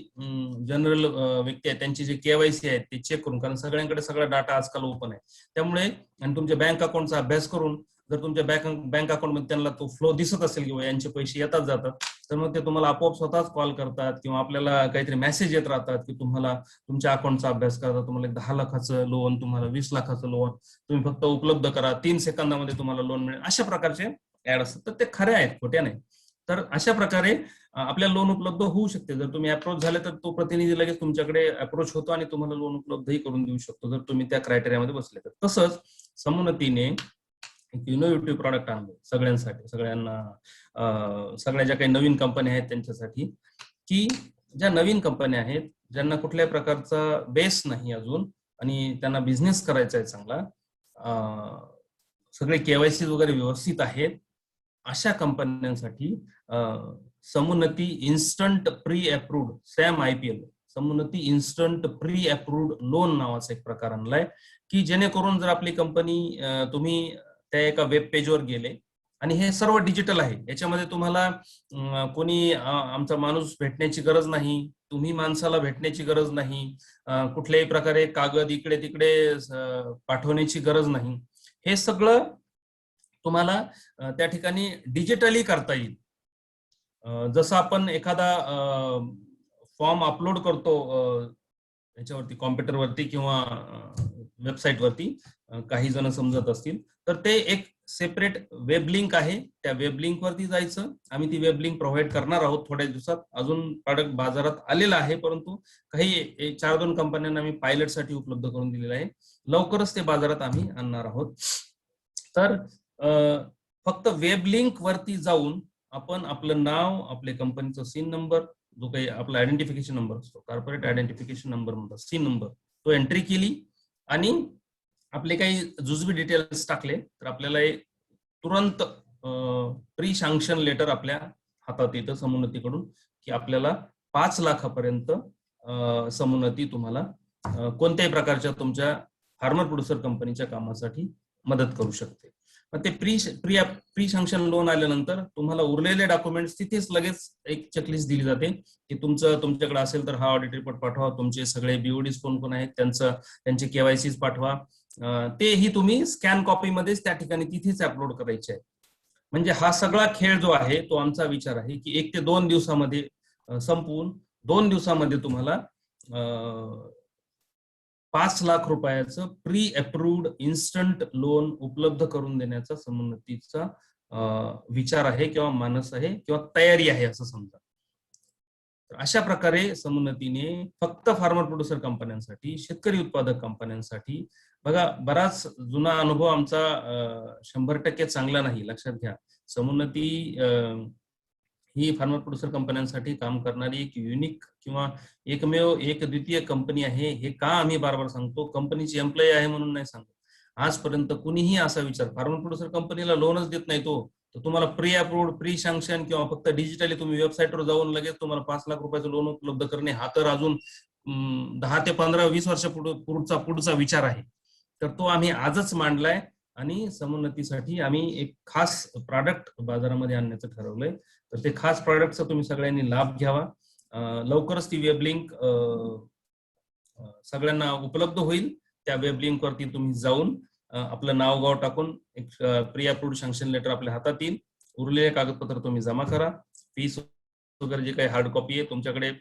जनरल व्यक्ती आहेत त्यांची जे केवायसी आहेत ते चेक करून, कारण सगळ्यांकडे सगळा डाटा आजकाल ओपन आहे, त्यामुळे आणि तुमच्या बँक अकाउंटचा अभ्यास करून जर तुमच्या बँक अकाउंटमध्ये त्यांना तो फ्लो दिसत असेल किंवा यांचे पैसे येतात जातात, तर मग ते तुम्हाला आपोआप स्वतःच कॉल करतात किंवा आपल्याला काहीतरी मेसेज येत राहतात की तुम्हाला तुमच्या अकाउंटचा अभ्यास करा, तुम्हाला 10 लाखाचं लोन, तुम्हाला 20 लाखाचं लोन तुम्ही फक्त उपलब्ध करा, 3 सेकंदामध्ये तुम्हाला लोन मिळेल, अशा प्रकारचे ऍड असतात. तर ते खरे आहेत, खोट्या नाही. तर अशा प्रकारे आपल्याला लोन उपलब्ध होऊ शकते. जर तुम्ही अप्रोच झाले तर तो प्रतिनिधी लगेच तुमच्याकडे अप्रोच होतो आणि तुम्हाला लोन उपलब्धही करून देऊ शकतो, जर तुम्ही त्या क्रायटेरियामध्ये बसले तर. तसंच समुन्नतीने एक इनोव्हेटिव्ह प्रॉडक्ट आणले सगळ्यांसाठी, सगळ्या ज्या काही नवीन कंपन्या आहेत त्यांच्यासाठी, की ज्या नवीन कंपन्या आहेत ज्यांना कुठल्याही प्रकारचा बेस नाही अजून आणि त्यांना बिझनेस करायचा आहे चांगला, सगळे केवायसी वगैरे व्यवस्थित आहेत, अशा कंपन्यांसाठी समुन्नती इन्स्टंट प्री अप्रूव्ड सॅम IPL, Samunnati instant pre approved loan नावाचा एक प्रकार आणलाय, की जेणेकरून जर आपली कंपनी, तुम्ही त्या एका वेब पेजवर गेले आणि हे सर्व डिजिटल आहे, याच्यामध्ये तुम्हाला कोणी आमचा माणूस भेटण्याची गरज नाही, तुम्ही माणसाला भेटण्याची गरज नाही, कुठल्याही प्रकारे कागद इकडे तिकडे पाठवण्याची गरज नाही. हे सगळं तुम्हाला त्या ठिकाणी डिजिटली करता येईल. जसं आपण एखादा फॉर्म अपलोड करतो याच्यावरती, कॉम्प्युटरवरती किंवा वेबसाईटवरती, काही जण समजत असतील तर ते एक सेपरेट वेब लिंक आहे, त्या वेब लिंक वरती जायचं. आम्ही ती वेब लिंक प्रोव्हाइड करणार आहोत थोड्या दिवसात. अजून प्रॉडक्ट बाजारात आलेला आहे, परंतु काही 4-2 कंपन्यांना आम्ही पायलटसाठी उपलब्ध करून दिलेलं आहे. लवकरच ते बाजारात आम्ही आणणार आहोत. तर फक्त वेब लिंक वरती जाऊन आपण आपलं नाव, आपल्या कंपनीचा सीन नंबर, जो काही आपला आयडेंटिफिकेशन नंबर असतो, कॉर्पोरेट आयडेंटिफिकेशन नंबर म्हणतात, सीन नंबर, तो एंट्री केली आणि आपले काही जुजबी डिटेल्स टाकले तर आपल्याला तुरंत प्री सँक्शन लेटर आपल्या हातात येतं समुन्नतीकडून, की आपल्याला 5 लाखापर्यंत समुन्नती तुम्हाला कोणत्याही प्रकारच्या तुमच्या फार्मर प्रोड्युसर कंपनीच्या कामासाठी मदत करू शकते. मग ते प्री सँक्शन लोन आल्यानंतर तुम्हाला उरलेले डॉक्युमेंट्स तिथेच लगेच एक चेकलिस्ट दिली जाते, की तुमच्याकडे असेल तर हा ऑडिट रिपोर्ट पाठवा, तुमचे सगळे BODs कोण आहेत त्यांचे KYCs पाठवा, तेही तुम्ही स्कॅन कॉपी मध्येच त्या ठिकाणी तिथेच अपलोड करायचे आहे. म्हणजे हा सगळा खेळ जो आहे तो आमचा विचार आहे की 1 ते 2 दिवसामध्ये संपवून 2 दिवसामध्ये तुम्हाला 5 लाख रुपयाचं प्री अप्रूव्ड इन्स्टंट लोन उपलब्ध करून देण्याचा समुन्नतीचा विचार आहे किंवा मानस आहे किंवा तयारी आहे असं समजा. अशा प्रकारे समुन्नतीने फक्त फार्मर प्रोड्युसर कंपन्यांसाठी, शेतकरी उत्पादक कंपन्यांसाठी, बघा बराच जुना अनुभव आमचा 100% चांगला नाही, लक्षात घ्या. समुन्नती ही फार्मर प्रोड्युसर कंपन्यांसाठी काम करणारी एक युनिक किंवा एकमेव एक द्वितीय कंपनी आहे. हे का आम्ही बार सांगतो, कंपनीची एम्प्लॉई आहे म्हणून नाही सांगतो. आजपर्यंत कुणीही असा विचार, फार्मर प्रोड्युसर कंपनीला लोनच देत नाही तो, तर तुम्हाला प्री अप्रूव्ड, प्री सँक्शन किंवा फक्त डिजिटली तुम्ही वेबसाईटवर जाऊन लगेच तुम्हाला 5 लाख रुपयाचं लोन उपलब्ध करणे, हा तर अजून 10 ते 15-20 वर्ष पुढचा विचार आहे. तर तो आम्ही आजच मांडलाय आणि समुन्नतीसाठी आम्ही एक खास प्रॉडक्ट बाजारामध्ये आणण्याचं ठरवलंय. तर ते खास प्रॉडक्टचा तुम्ही सगळ्यांनी लाभ घ्यावा. लवकरच ती वेब लिंक सगळ्यांना उपलब्ध होईल. त्या वेब लिंक वरती तुम्ही जाऊन आपलं नाव गाव टाकून एक प्री अप्रूव्ड सँक्शन लेटर आपल्या हातात येईल. उरलेले कागदपत्र तुम्ही जमा करा. फीस वगैरे जे काही हार्ड कॉपी आहे तुमच्याकडे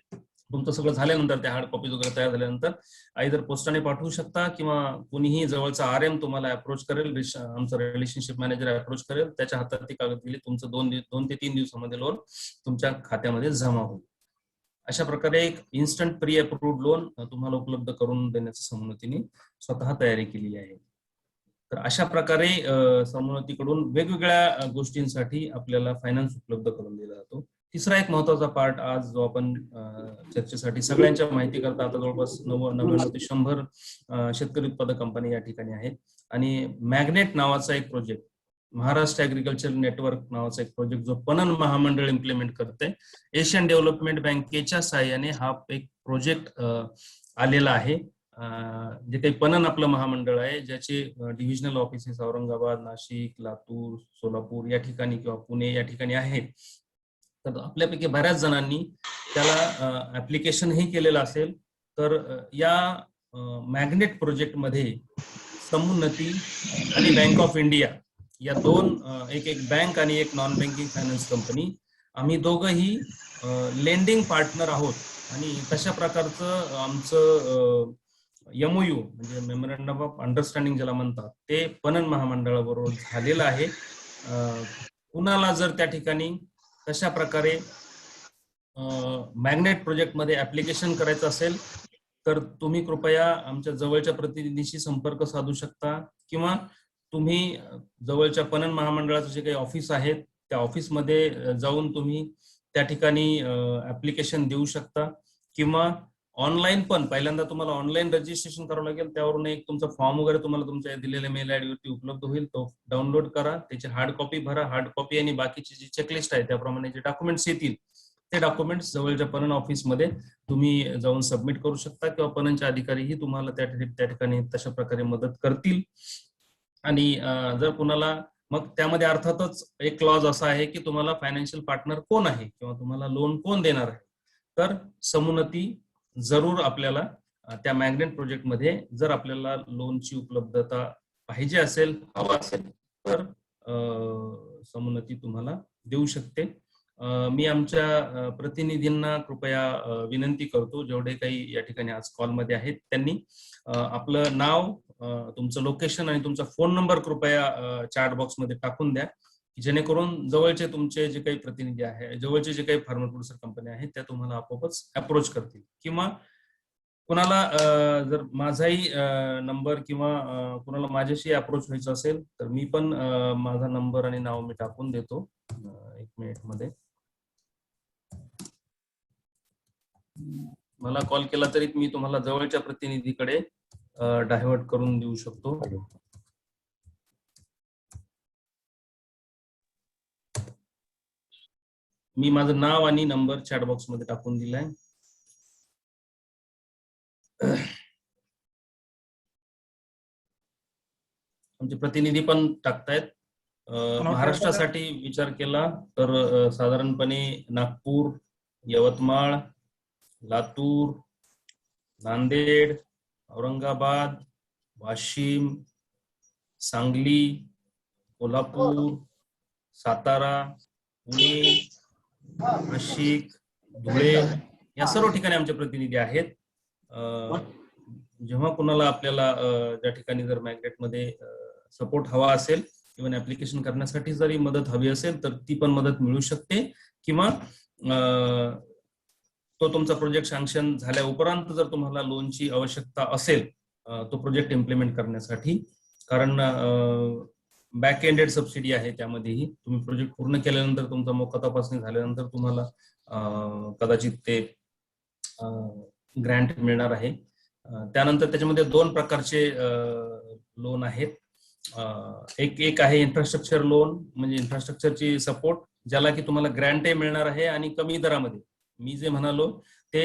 तुमचं सगळं झाल्यानंतर त्या हार्ड कॉपीज वगैरे तयार झाल्यानंतर आयदर पोस्टाने पाठवू शकता किंवा कुणीही जवळचा RM तुम्हाला अप्रोच करेल, आमचा रिलेशनशिप मॅनेजर अप्रोच करेल, त्याच्या हातात ती कागद दिली, तुमचं 2 ते 3 दिवसामध्ये लोन तुमच्या खात्यामध्ये जमा होईल. अशा प्रकारे एक इन्स्टंट प्री अप्रूव्ड लोन तुम्हाला उपलब्ध करून देण्याची समुन्नतीने स्वतः तयारी केलेली आहे. तर अशा प्रकारे समुन्नतीकडून वेगवेगळ्या गोष्टींसाठी आपल्याला फायनान्स उपलब्ध करून दिला जातो. तिसरा एक महत्वाचा पार्ट आज जो आपण चर्चेसाठी सगळ्यांच्या माहिती करता, आता जवळपास 99 ते 100 शेतकरी उत्पादक कंपनी या ठिकाणी आहेत आणि मॅग्नेट नावाचा एक प्रोजेक्ट, महाराष्ट्र ऍग्रिकल्चर नेटवर्क नावाचा एक प्रोजेक्ट जो पणन महामंडळ इम्प्लिमेंट करते, एशियन डेव्हलपमेंट बँकेच्या सहाय्याने हा एक प्रोजेक्ट आलेला आहे. जे काही पणन आपलं महामंडळ आहे, ज्याचे डिव्हिजनल ऑफिसेस औरंगाबाद, नाशिक, लातूर, सोलापूर या ठिकाणी किंवा पुणे या ठिकाणी आहेत. तर आपल्यापैकी बऱ्याच जणांनी त्याला ऍप्लिकेशन हे केलेलं असेल. तर या मॅग्नेट प्रोजेक्ट मध्ये समुन्नती आणि बँक ऑफ इंडिया या दोन, एक बँक आणि एक नॉन बँकिंग फायनान्स कंपनी, आम्ही दोघंही लेंडिंग पार्टनर आहोत आणि तशा प्रकारचं आमचं MOU म्हणजे मेमोरंडम ऑफ अंडरस्टँडिंग ज्याला म्हणतात, ते पणन महामंडळाबरोबर झालेलं आहे. कुणाला जर त्या ठिकाणी तशा प्रकारे मॅग्नेट प्रोजेक्ट मध्ये ऍप्लिकेशन करायचं असेल तर तुम्ही कृपया आमच्या जवळच्या प्रतिनिधीशी संपर्क साधू शकता किंवा तुम्ही जवळच्या पणन महामंडळाचे जे काही ऑफिस आहेत त्या ऑफिसमध्ये जाऊन तुम्ही त्या ठिकाणी ऍप्लिकेशन देऊ शकता किंवा ऑनलाईन पण पहिल्यांदा तुम्हाला ऑनलाईन रजिस्ट्रेशन करावं लागेल. त्यावरून एक तुमचा फॉर्म वगैरे तुम्हाला तुमच्या दिलेल्या मेल आयडी वरती उपलब्ध होईल, तो डाउनलोड करा, त्याची हार्ड कॉपी भरा. हार्ड कॉपी आणि बाकीची जी चेकलिस्ट आहे त्याप्रमाणे जे डॉक्युमेंट्स येतील ते डॉक्युमेंट्स जवळच्या पणन ऑफिसमध्ये तुम्ही जाऊन सबमिट करू शकता किंवा पणनचे अधिकारीही तुम्हाला त्या ठिकाणी तशा प्रकारे मदत करतील. आणि जर कुणाला मग त्यामध्ये अर्थातच एक क्लॉज असा आहे की तुम्हाला फायनान्शियल पार्टनर कोण आहे किंवा तुम्हाला लोन कोण देणार आहे. तर समुन्नती जरूर आपल्याला त्या मॅग्नेट प्रोजेक्ट मध्ये जर आपल्याला लोनची उपलब्धता पाहिजे असेल, हवा असेल तर समुन्नती तुम्हाला देऊ शकते. मी आमच्या प्रतिनिधींना कृपया विनंती करतो, जेवढे काही या ठिकाणी आज कॉलमध्ये आहेत त्यांनी आपलं नाव, तुमचं लोकेशन आणि तुमचा फोन नंबर कृपया चॅट बॉक्समध्ये टाकून द्या, जेणेकरून जवळचे तुमचे जे काही प्रतिनिधी आहे, जवळचे जे काही फार्मर प्रोड्युसर कंपनी आहेत त्या तुम्हाला आपोआपच अप्रोच करतील. किंवा कुणाला जर माझाही नंबर किंवा कुणाला माझ्याशी अप्रोच व्हायचं असेल तर मी पण माझा नंबर आणि नाव मी टाकून देतो 1 मिनिटमध्ये. मला कॉल केला तरी मी तुम्हाला जवळच्या प्रतिनिधीकडे डायव्हर्ट करून देऊ शकतो. मी माझं नाव आणि नंबर चॅट बॉक्स मध्ये टाकून दिलाय. आमचे प्रतिनिधी पण टाकतायत. महाराष्ट्रासाठी विचार केला तर साधारणपणे नागपूर, यवतमाळ, लातूर, नांदेड, औरंगाबाद, वाशिम, सांगली, कोल्हापूर, सातारा, पुणे, नाशिक, धुळे या सर्व ठिकाणी आमचे प्रतिनिधी आहेत. जेव्हा कुणाला आपल्याला ज्या ठिकाणी जर मॅग्नेटमध्ये सपोर्ट हवा असेल किंवा ऍप्लिकेशन करण्यासाठी जरी मदत हवी असेल तर ती पण मदत मिळू शकते. किंवा तो तुमचा प्रोजेक्ट सँक्शन झाल्या उपरांत जर तुम्हाला लोनची आवश्यकता असेल तो प्रोजेक्ट इम्प्लिमेंट करण्यासाठी, कारण बॅक एंडेड सबसिडी आहे त्यामध्येही, तुम्ही प्रोजेक्ट पूर्ण केल्यानंतर तुमचा मोका तपासणी झाल्यानंतर तुम्हाला कदाचित ते ग्रँट मिळणार आहे. त्यानंतर त्याच्यामध्ये 2 प्रकारचे लोन आहेत. एक आहे इन्फ्रास्ट्रक्चर लोन, म्हणजे इन्फ्रास्ट्रक्चरची सपोर्ट, ज्याला की तुम्हाला ग्रँटही मिळणार आहे आणि कमी दरामध्ये. मी जे म्हणालो ते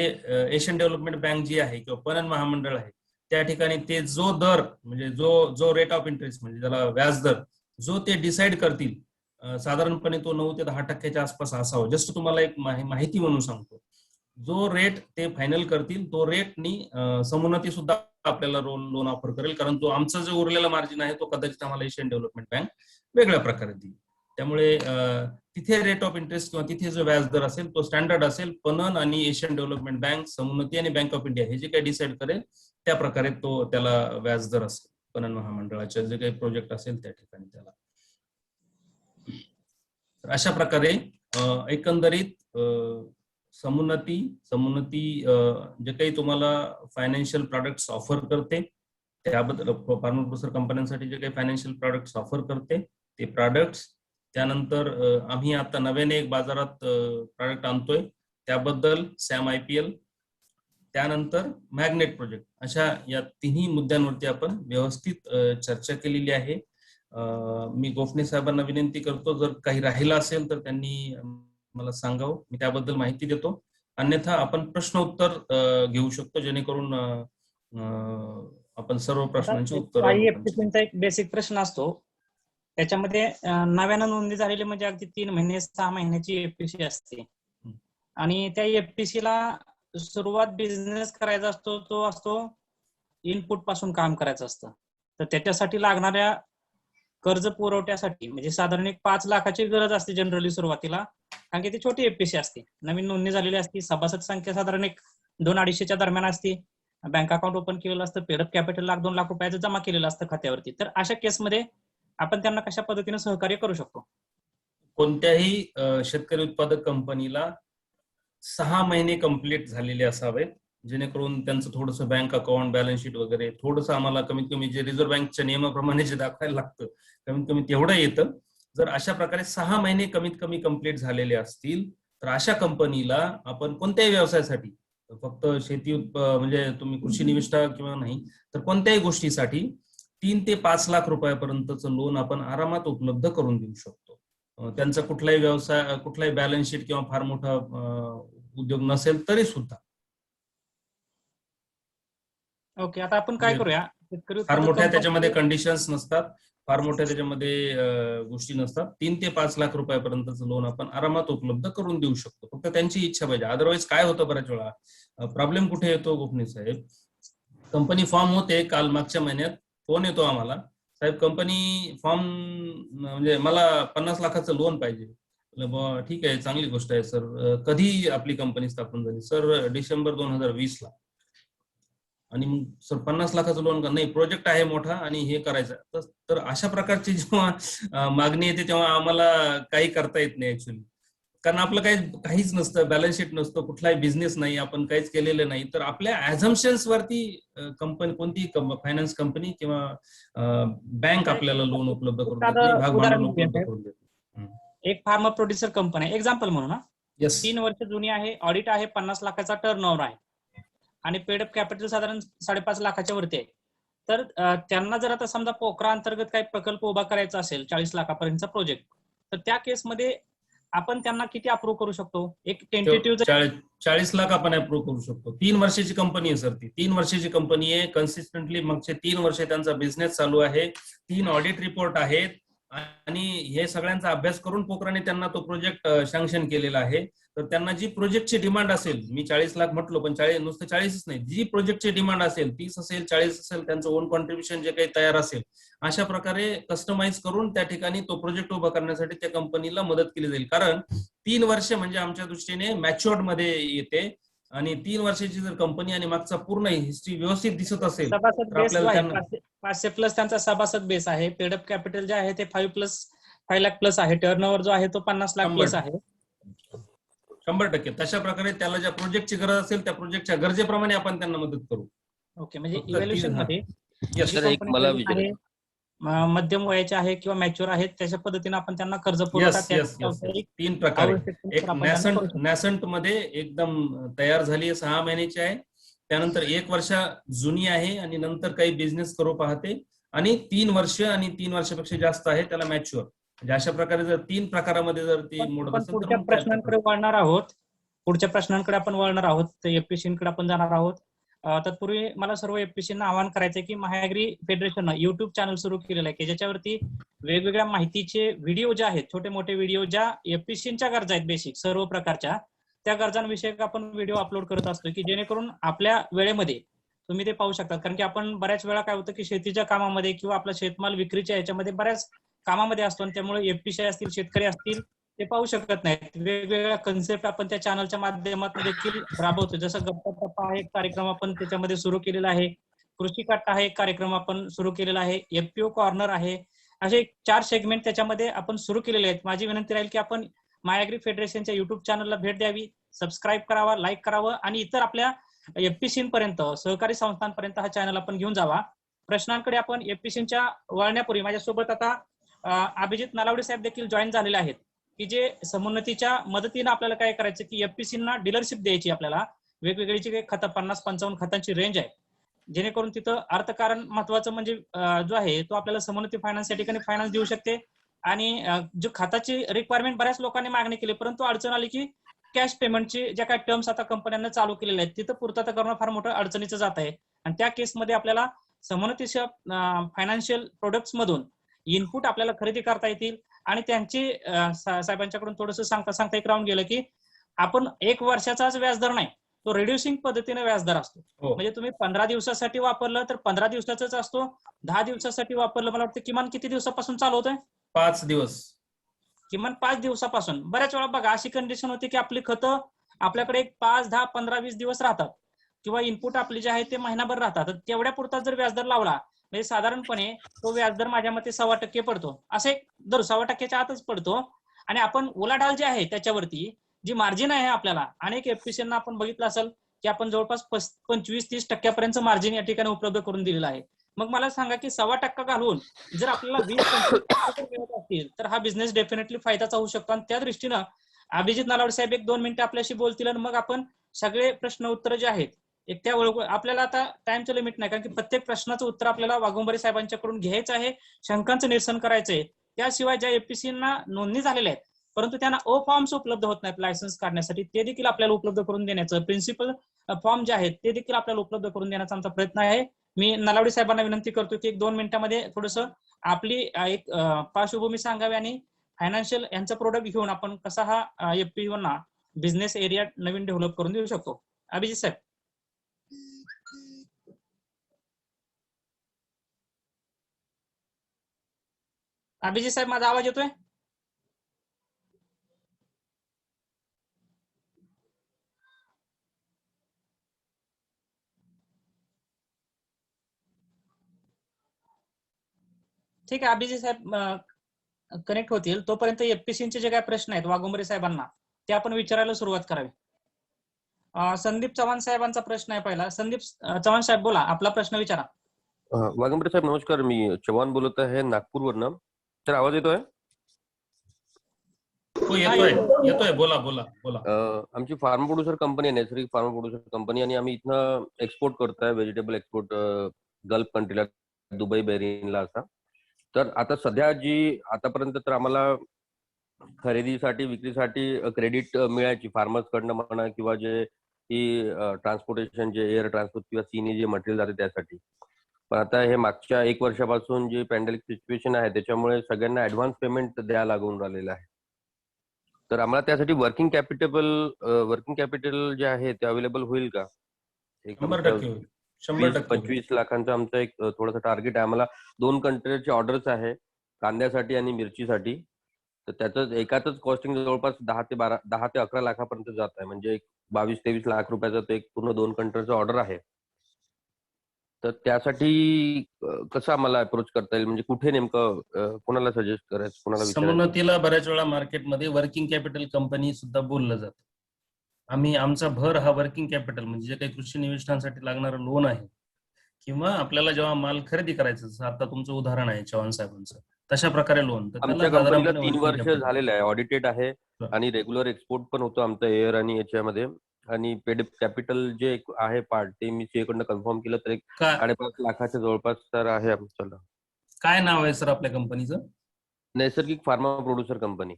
एशियन डेव्हलपमेंट बँक जी आहे किंवा पणन महामंडळ आहे त्या ठिकाणी ते जो दर म्हणजे जो रेट ऑफ इंटरेस्ट म्हणजे ज्याला व्याज दर जो ते डिसाईड करतील, साधारणपणे तो 9 ते 10% आसपास असावा. जस्ट तुम्हाला एक माहिती म्हणून सांगतो, जो रेट ते फायनल करतील तो रेटनी समुन्नती सुद्धा आपल्याला लोन ऑफर करेल, कारण तो आमचा जो उरलेला मार्जिन आहे तो कदाचित आम्हाला एशियन डेव्हलपमेंट बँक वेगळ्या प्रकारे देईल. त्यामुळे तिथे रेट ऑफ इंटरेस्ट किंवा तिथे जो व्याजदर असेल तो स्टँडर्ड असेल. पणन आणि एशियन डेव्हलपमेंट बँक, समुन्नती आणि बँक ऑफ इंडिया हे जे काही डिसाईड करेल त्या प्रकारे तो त्याला व्याजदर असेल. पणन महामंडळाचे जे काही प्रोजेक्ट असेल त्या ठिकाणी त्याला. अशा प्रकारे एकंदरीत समुन्नती जे काही तुम्हाला फायनान्शियल प्रोडक्ट्स ऑफर करते त्याबद्दल, फार्मर प्रोड्युसर कंपन्यांसाठी जे काही फायनान्शियल प्रोडक्ट्स ऑफर करते ते प्रोडक्ट्स. त्यानंतर आम्ही आता नव्याने एक बाजारात प्रोडक्ट आणतोय त्याबद्दल सॅम IPL. त्यानंतर मॅग्नेट प्रोजेक्ट. अशा या तिन्ही मुद्द्यांवरती आपण व्यवस्थित चर्चा केलेली आहे. मी गोफणे साहेबांना विनंती करतो जर काही राहिलं असेल तर त्यांनी मला सांगावं, मी त्याबद्दल माहिती देतो. अन्यथा आपण प्रश्न उत्तर घेऊ शकतो जेणेकरून आपण सर्व प्रश्नांची उत्तर. एक बेसिक प्रश्न असतो त्याच्यामध्ये नव्यानं नोंदणी झालेली म्हणजे अगदी 3 महिने 6 महिन्याची FPC असते आणि त्या FPC ला सुरुवात बिझनेस करायचा असतो, तो असतो इनपुट पासून काम करायचं असतं. तर त्याच्यासाठी लागणाऱ्या कर्ज पुरवठ्यासाठी म्हणजे साधारण एक 5 लाखाची गरज असते जनरली सुरुवातीला, कारण की ती छोटी FPC असते, नवीन नोंदणी झालेली असते, सभासद संख्या साधारण एक 200-250च्या दरम्यान असते, बँक अकाउंट ओपन केलेलं असतं, पेडअप कॅपिटल 1-2 लाख रुपयाचं जमा केलेलं असतं खात्यावरती. तर अशा केसमध्ये आपण त्यांना कशा पद्धतीने सहकार्य करू शकतो? कोणत्याही शेतकरी उत्पादक कंपनीला 6 महिने कंप्लीट झालेले असावेत जेणेकरून त्यांचं थोडंसं बँक अकाउंट, बॅलन्स शीट वगैरे थोडंसं आम्हाला कमीत कमी जे रिझर्व्ह बँकच्या नियमाप्रमाणे जे दाखवायला लागतं कमीत कमी तेवढं येतं. जर अशा प्रकारे 6 महिने कमीत कमी कंप्लीट झालेले असतील तर अशा कंपनीला आपण कोणत्याही व्यवसायासाठी, फक्त शेती म्हणजे तुम्ही कृषी निविष्ठा किंवा नाही तर कोणत्याही गोष्टीसाठी 3 ते 5 लाख रुपयापर्यंतचं लोन आपण आरामात उपलब्ध करून देऊ शकतो. त्यांचा कुठलाही व्यवसाय, कुठलाही बॅलन्स शीट किंवा फार मोठा उद्योग नसेल तरी सुद्धा. ओके, आता आपण काय करूया, फार मोठ्या त्याच्यामध्ये कंडिशन्स नसतात, फार मोठ्या त्याच्यामध्ये गोष्टी नसतात. 3 ते 5 लाख रुपयापर्यंतचं लोन आपण आरामात उपलब्ध करून देऊ शकतो, फक्त त्यांची इच्छा पाहिजे. अदरवाईज काय होतं बऱ्याच वेळा प्रॉब्लेम कुठे येतो गोपणे साहेब, कंपनी फॉर्म होते, काल मागच्या महिन्यात फोन येतो आम्हाला, साहेब कंपनी फॉर्म म्हणजे मला 50 लाखाचं लोन पाहिजे. ठीक आहे, चांगली गोष्ट आहे सर. कधी आपली कंपनी स्थापन झाली? सर डिसेंबर 2020 ला. आणि मग सर 50 लाखाचं लोन का? नाही, प्रोजेक्ट आहे मोठा आणि हे करायचं. तर अशा प्रकारची जेव्हा मागणी येते तेव्हा आम्हाला काही करता येत नाही ऍक्च्युली, कारण आपलं काहीच नसतं, बॅलन्स शीट नसतं, कुठलाही बिझनेस नाही, आपण काहीच केलेलं नाही. तर आपल्या ऍझम्पशन्स वरती कंपनी, कोणती फायनान्स कंपनी किंवा बँक आपल्याला लोन उपलब्ध करून देत नाही, भाग भांडवल उपलब्ध करून देत नाही. एक फार्मर प्रोड्युसर कंपनी आहे, एक्झाम्पल म्हणून ना, 3 वर्ष जुनी आहे, ऑडिट आहे, 50 लाखाचा टर्नओव्हर आहे आणि पेडअप कॅपिटल साधारण 5.5 लाखाच्या वरती आहे. तर त्यांना जर आता समजा पोखरा अंतर्गत काही प्रकल्प उभा करायचा असेल 40 लाखापर्यंतचा प्रोजेक्ट, तर त्या केसमध्ये आपण त्यांना किती अप्रूव्ह करू शकतो? एक टेंटेटिव्ह 40 लाख आपण अप्रूव्ह करू शकतो. 3 वर्षाची कंपनी आहे सर, ती 3 वर्षाची कंपनी आहे, कन्सिस्टंटली मागचे 3 वर्ष त्यांचा बिझनेस चालू आहे, 3 ऑडिट रिपोर्ट आहेत आणि हे सगळ्यांचा अभ्यास करून पोखराने त्यांना तो प्रोजेक्ट सँक्शन केलेला आहे. तर त्यांना जी प्रोजेक्टची डिमांड असेल, मी 40 लाख म्हटलो पण नुसतं 40च नाही, जी प्रोजेक्टची डिमांड असेल 30 असेल 40 असेल, त्यांचं ओन कॉन्ट्रीब्युशन जे काही तयार असेल, अशा प्रकारे कस्टमाइज करून त्या ठिकाणी तो प्रोजेक्ट उभा करण्यासाठी त्या कंपनीला मदत केली जाईल. कारण 3 वर्ष म्हणजे आमच्या दृष्टीने मॅच्युअर्ड मध्ये येते आणि 3 वर्षाची जर कंपनी आणि मागचा पूर्ण हिस्ट्री व्यवस्थित दिसत असेल तर आपल्याला 500 प्लस त्यांचा सभासद बेस आहे, पेडअप कॅपिटल जे आहे ते 5 लाख प्लस आहे, टर्नओव्हर जो आहे तो 50 लाख प्लस आहे. 100%. तशा प्रकारे त्याला ज्या प्रोजेक्टची गरज असेल त्या प्रोजेक्टच्या गरजेप्रमाणे आपण त्यांना मदत करू. ओके, म्हणजे इव्हॅल्युएशन मध्ये आहे मध्यम वयाचे आहे किंवा मॅच्युअर आहेत त्याच्या पद्धतीने आपण त्यांना कर्ज पुरवठा 3 प्रकारे. एक नॅसंट मध्ये एकदम तयार झाली आहे, 6 महिन्याची आहे, त्यानंतर 1 वर्ष जुनी आहे आणि नंतर काही बिझनेस करू पाहते, आणि 3 वर्ष आणि 3 वर्षापेक्षा जास्त आहे त्याला मॅच्युअर. म्हणजे अशा प्रकारे जर 3 प्रकारामध्ये जर ती मोडत असेल तर पुढच्या प्रश्नांकडे वळणार आहोत, आपण वळणार आहोत, एफपीसीकडे आपण जाणार आहोत. तत्पूर्वी मला सर्व एफपीसींना आवाहन करायचंय की महाअॅग्री फेडरेशननं युट्यूब चॅनल सुरू केलेलं आहे की ज्याच्यावरती वेगवेगळ्या माहितीचे व्हिडिओ जे आहेत, छोटे मोठे व्हिडिओ, ज्या एफपीसींच्या गरजा आहेत बेसिक सर्व प्रकारच्या, त्या गरजांविषयी आपण व्हिडिओ अपलोड करत असतो की जेणेकरून आपल्या वेळेमध्ये तुम्ही ते पाहू शकता. कारण की आपण बऱ्याच वेळा काय होतं की शेतीच्या कामामध्ये किंवा आपला शेतमाल विक्रीच्या याच्यामध्ये बऱ्याच कामामध्ये असतो आणि त्यामुळे एफपीसी असतील, शेतकरी असतील, ते पाहू शकत नाहीत. वेगवेगळ्या कन्सेप्ट आपण त्या चॅनलच्या माध्यमातून देखील राबवतो. जसं गप्पा टप्पा हा एक कार्यक्रम आपण त्याच्यामध्ये सुरू केलेला आहे. कृषी कट्टा हा एक कार्यक्रम आपण सुरू केलेला आहे. एफपीओ कॉर्नर आहे. असे 4 सेगमेंट त्याच्यामध्ये आपण सुरू केलेले आहेत. माझी विनंती राहील की आपण मायॲग्री फेडरेशनच्या युट्यूब चॅनलला भेट द्यावी, सबस्क्राईब करावा, लाईक करावं आणि इतर आपल्या एफपीसी पर्यंत, सहकारी संस्थांपर्यंत हा चॅनल आपण घेऊन जावा. प्रश्नांकडे आपण एफपीसीच्या वळण्यापूर्वी माझ्यासोबत आता अभिजित नलावडे साहेब देखील जॉईन झालेले आहेत, की जे समुन्नतीच्या मदतीने आपल्याला काय करायचं की एफपीसींना डीलरशिप द्यायची. आपल्याला वेगवेगळी जी काही खतं 50-55 खतांची रेंज आहे, जेणेकरून तिथं अर्थकारण महत्वाचं म्हणजे जो आहे तो आपल्याला समुन्नती फायनान्स या ठिकाणी फायनान्स देऊ शकते. आणि जो खताची रिक्वायरमेंट बऱ्याच लोकांनी मागणी केली, परंतु अडचण आली की कॅश पेमेंटची ज्या काही टर्म्स आता कंपन्यांना चालू केलेल्या आहेत तिथं पूर्तता करणं फार मोठं अडचणीचं जात आहे. आणि त्या केसमध्ये आपल्याला समुन्नतीच्या फायनान्शियल प्रोडक्ट्स मधून इनपुट आपल्याला खरेदी करता येतील. आणि त्यांची साहेबांच्याकडून थोडंसं सांगता एक राहून गेलं की आपण 1 वर्षाचाच व्याजदर नाही, तो रिड्युसिंग पद्धतीने व्याजदर असतो. म्हणजे तुम्ही 15 दिवसासाठी वापरलं तर 15 दिवसाचाच असतो. 10 दिवसासाठी वापरलं, मला वाटतं किमान किती दिवसापासून चालू होतंय? 5 दिवस. किमान 5 दिवसापासून. बऱ्याच वेळा बघा अशी कंडिशन होती की आपली खतं आपल्याकडे 5, 10, 15, 20 दिवस राहतात किंवा इनपुट आपले जे आहे ते महिनाभर राहतात. तर तेवढ्या पुरता जर व्याजदर लावला म्हणजे साधारणपणे तो व्याजदर माझ्या मते 6% पडतो. असे दर 6%च्या आतच पडतो. आणि आपण उलाढाल जे आहे त्याच्यावरती जी मार्जिन आहे आपल्याला, अनेक एफपीसींना आपण बघितलं असेल की आपण जवळपास 25-30% मार्जिन या ठिकाणी उपलब्ध करून दिलेलं आहे. मग मला सांगा की 1.25% घालून जर आपल्याला 20-25% मिळत असतील तर हा बिझनेस डेफिनेटली फायद्याचा होऊ शकतो. आणि त्या दृष्टीनं अभिजित नलावडे साहेब 1-2 मिनिटं आपल्याशी बोलतील आणि मग आपण सगळे प्रश्न उत्तर जे आहेत एक त्या आपल्याला आता टाइमचं लिमिट नाही, कारण की प्रत्येक प्रश्नाचं उत्तर आपल्याला वाघुंबरे साहेबांच्याकडून घ्यायचं आहे, शंकांचं निरसन करायचंय. त्याशिवाय ज्या एफपीसींना नोंदणी झालेल्या आहेत परंतु त्यांना ओ फॉर्म्स उपलब्ध होत नाहीत लायसन्स काढण्यासाठी, ते देखील आपल्याला उपलब्ध करून देण्याचं, प्रिन्सिपल फॉर्म जे आहेत ते देखील आपल्याला उपलब्ध करून देण्याचा आमचा प्रयत्न आहे. मी नलावडे साहेबांना विनंती करतो की 1-2 मिनिटांमध्ये थोडंसं आपली एक पार्श्वभूमी सांगावी आणि फायनान्शियल यांचा प्रोडक्ट घेऊन आपण कसा हा एफपीओ ना बिझनेस एरिया नवीन डेव्हलप करून देऊ शकतो. अभिजित साहेब. अभिजित साहेब, माझा आवाज येतोय? ठीक आहे, अभिजित साहेब कनेक्ट होतील. तोपर्यंत एफपीसीचे जे काही प्रश्न आहेत वाघुंबरे साहेबांना ते आपण विचारायला सुरुवात करावी. संदीप चव्हाण साहेबांचा प्रश्न आहे पहिला. संदीप चव्हाण साहेब बोला, आपला प्रश्न विचारा. वाघंबरे साहेब नमस्कार, मी चव्हाण बोलत आहे नागपूरवरनं. तर आवाज येतोय? हो येतोय. बोला. आमची फार्म प्रोड्युसर कंपनी आहे, नैसर्गिक फार्म प्रोड्युसर कंपनी, आणि आम्ही इथनं एक्सपोर्ट करतोय, व्हेजिटेबल एक्सपोर्ट गल्फ कंट्रीला, दुबई, बहरीनला असा. तर आता सध्या जी आतापर्यंत तर आम्हाला खरेदीसाठी विक्रीसाठी क्रेडिट मिळायची फार्मर्स कडनं म्हणा, किंवा जे ही ट्रान्सपोर्टेशन जे एअर ट्रान्सपोर्ट किंवा सीने जे मटेरियल जाते त्यासाठी. पण आता हे मागच्या 1 वर्षापासून जी पॅन्डेमिक सिच्युएशन आहे त्याच्यामुळे सगळ्यांना ऍडव्हान्स पेमेंट द्यायला लागून राहिलेलं आहे. तर आम्हाला त्यासाठी वर्किंग कॅपिटल जे आहे ते अवेलेबल होईल का? 100% होईल. 20-25 लाखांचं आमचं एक थोडंसं टार्गेट आहे. आम्हाला 2 कंटेनरचे ऑर्डर्स आहे, कांद्यासाठी आणि मिरचीसाठी. तर त्याचं एकाच कॉस्टिंग जवळपास 10 ते 11 लाखापर्यंत जात आहे. म्हणजे 22-23 लाख रुपयाचं ते एक पूर्ण 2 कंटेनरचं ऑर्डर आहे. तर त्यासाठी कसं आम्हाला अप्रोच करता येईल, म्हणजे कुठे नेमकं कोणाला सजेस्ट करायचं, कोणाला विचारायचं? समुन्नतीला बऱ्याच वेळा मार्केटमध्ये वर्किंग कॅपिटल कंपनी सुद्धा बोललं जातं. आमचा भर हा वर्किंग कॅपिटल म्हणजे जे काही कृषी निविष्ठांसाठी लागणारं लोन आहे किंवा आपल्याला जेव्हा माल खरेदी करायचा, जसं आता तुमचं उदाहरण आहे चव्हाण साहेबांचं, तशा प्रकारे लोन. तर आमच्या कंपनीला 3 वर्ष झालेलं आहे, ऑडिटेड आहे आणि रेग्युलर एक्सपोर्ट पण होतो आमचा एअर आणि याच्यामध्ये. आणि पेड कॅपिटल जे आहे पार्ट ते मी कडनं कन्फर्म केलं तर 5.5 लाखाच्या जवळपास तर आहे आमचं. काय नाव आहे सर आपल्या कंपनीचं? नैसर्गिक फार्मा प्रोड्युसर कंपनी.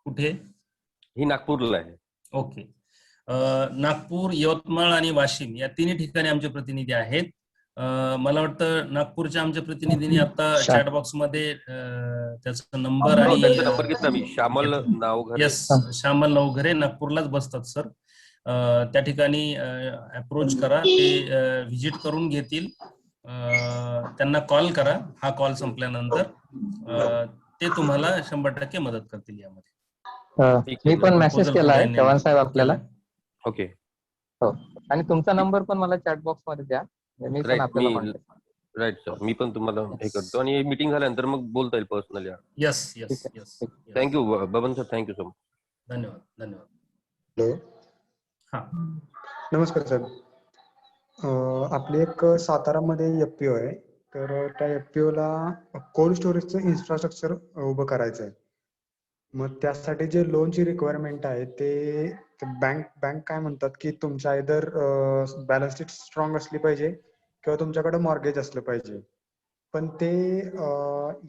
कुठे? ही नागपूरला आहे. ओके. नागपूर, यवतमाळ आणि वाशिम या 3 ठिकाणी आमचे प्रतिनिधी आहेत. मला वाटतं नागपूरच्या आमच्या प्रतिनिधींनी आता चॅट बॉक्स मध्ये त्याचा नंबर आणि नंबर घेतला मी. श्यामल नावघरे. येस, श्यामल नावघरे नागपूरलाच बसतात सर. त्या ठिकाणी अप्रोच करा, ते व्हिजिट करून घेतील. त्यांना कॉल करा हा कॉल संपल्यानंतर. ते तुम्हाला 100% मदत करतील यामध्ये. मी पण मेसेज Proposal केला आहे पुढे चव्हाण साहेब आपल्याला. ओके. हो, आणि तुमचा नंबर पण मला चॅट बॉक्स मध्ये द्या, मी पण राईट. आपल्याला मी कॉन्टॅक्ट. राईट सर, मी पण तुम्हाला हे करतो आणि मीटिंग झाल्यानंतर मग बोलता येईल पर्सनली. यस ठीक यस आहे, यस. ठीक. Thank you Baban sir, thank you so much. धन्यवाद धन्यवाद. हॅलो, हा, नमस्कार साहेब. आपली एक सातारामध्ये FPO आहे, तर त्या FPO ला कोल्ड स्टोरेजचं इन्फ्रास्ट्रक्चर उभं करायचं आहे. मग त्यासाठी जे लोनची रिक्वायरमेंट आहे ते बँक काय म्हणतात की तुमच्या आयदर बॅलन्स शीट स्ट्रॉंग असली पाहिजे किंवा तुमच्याकडे मॉर्गेज असलं पाहिजे, पण ते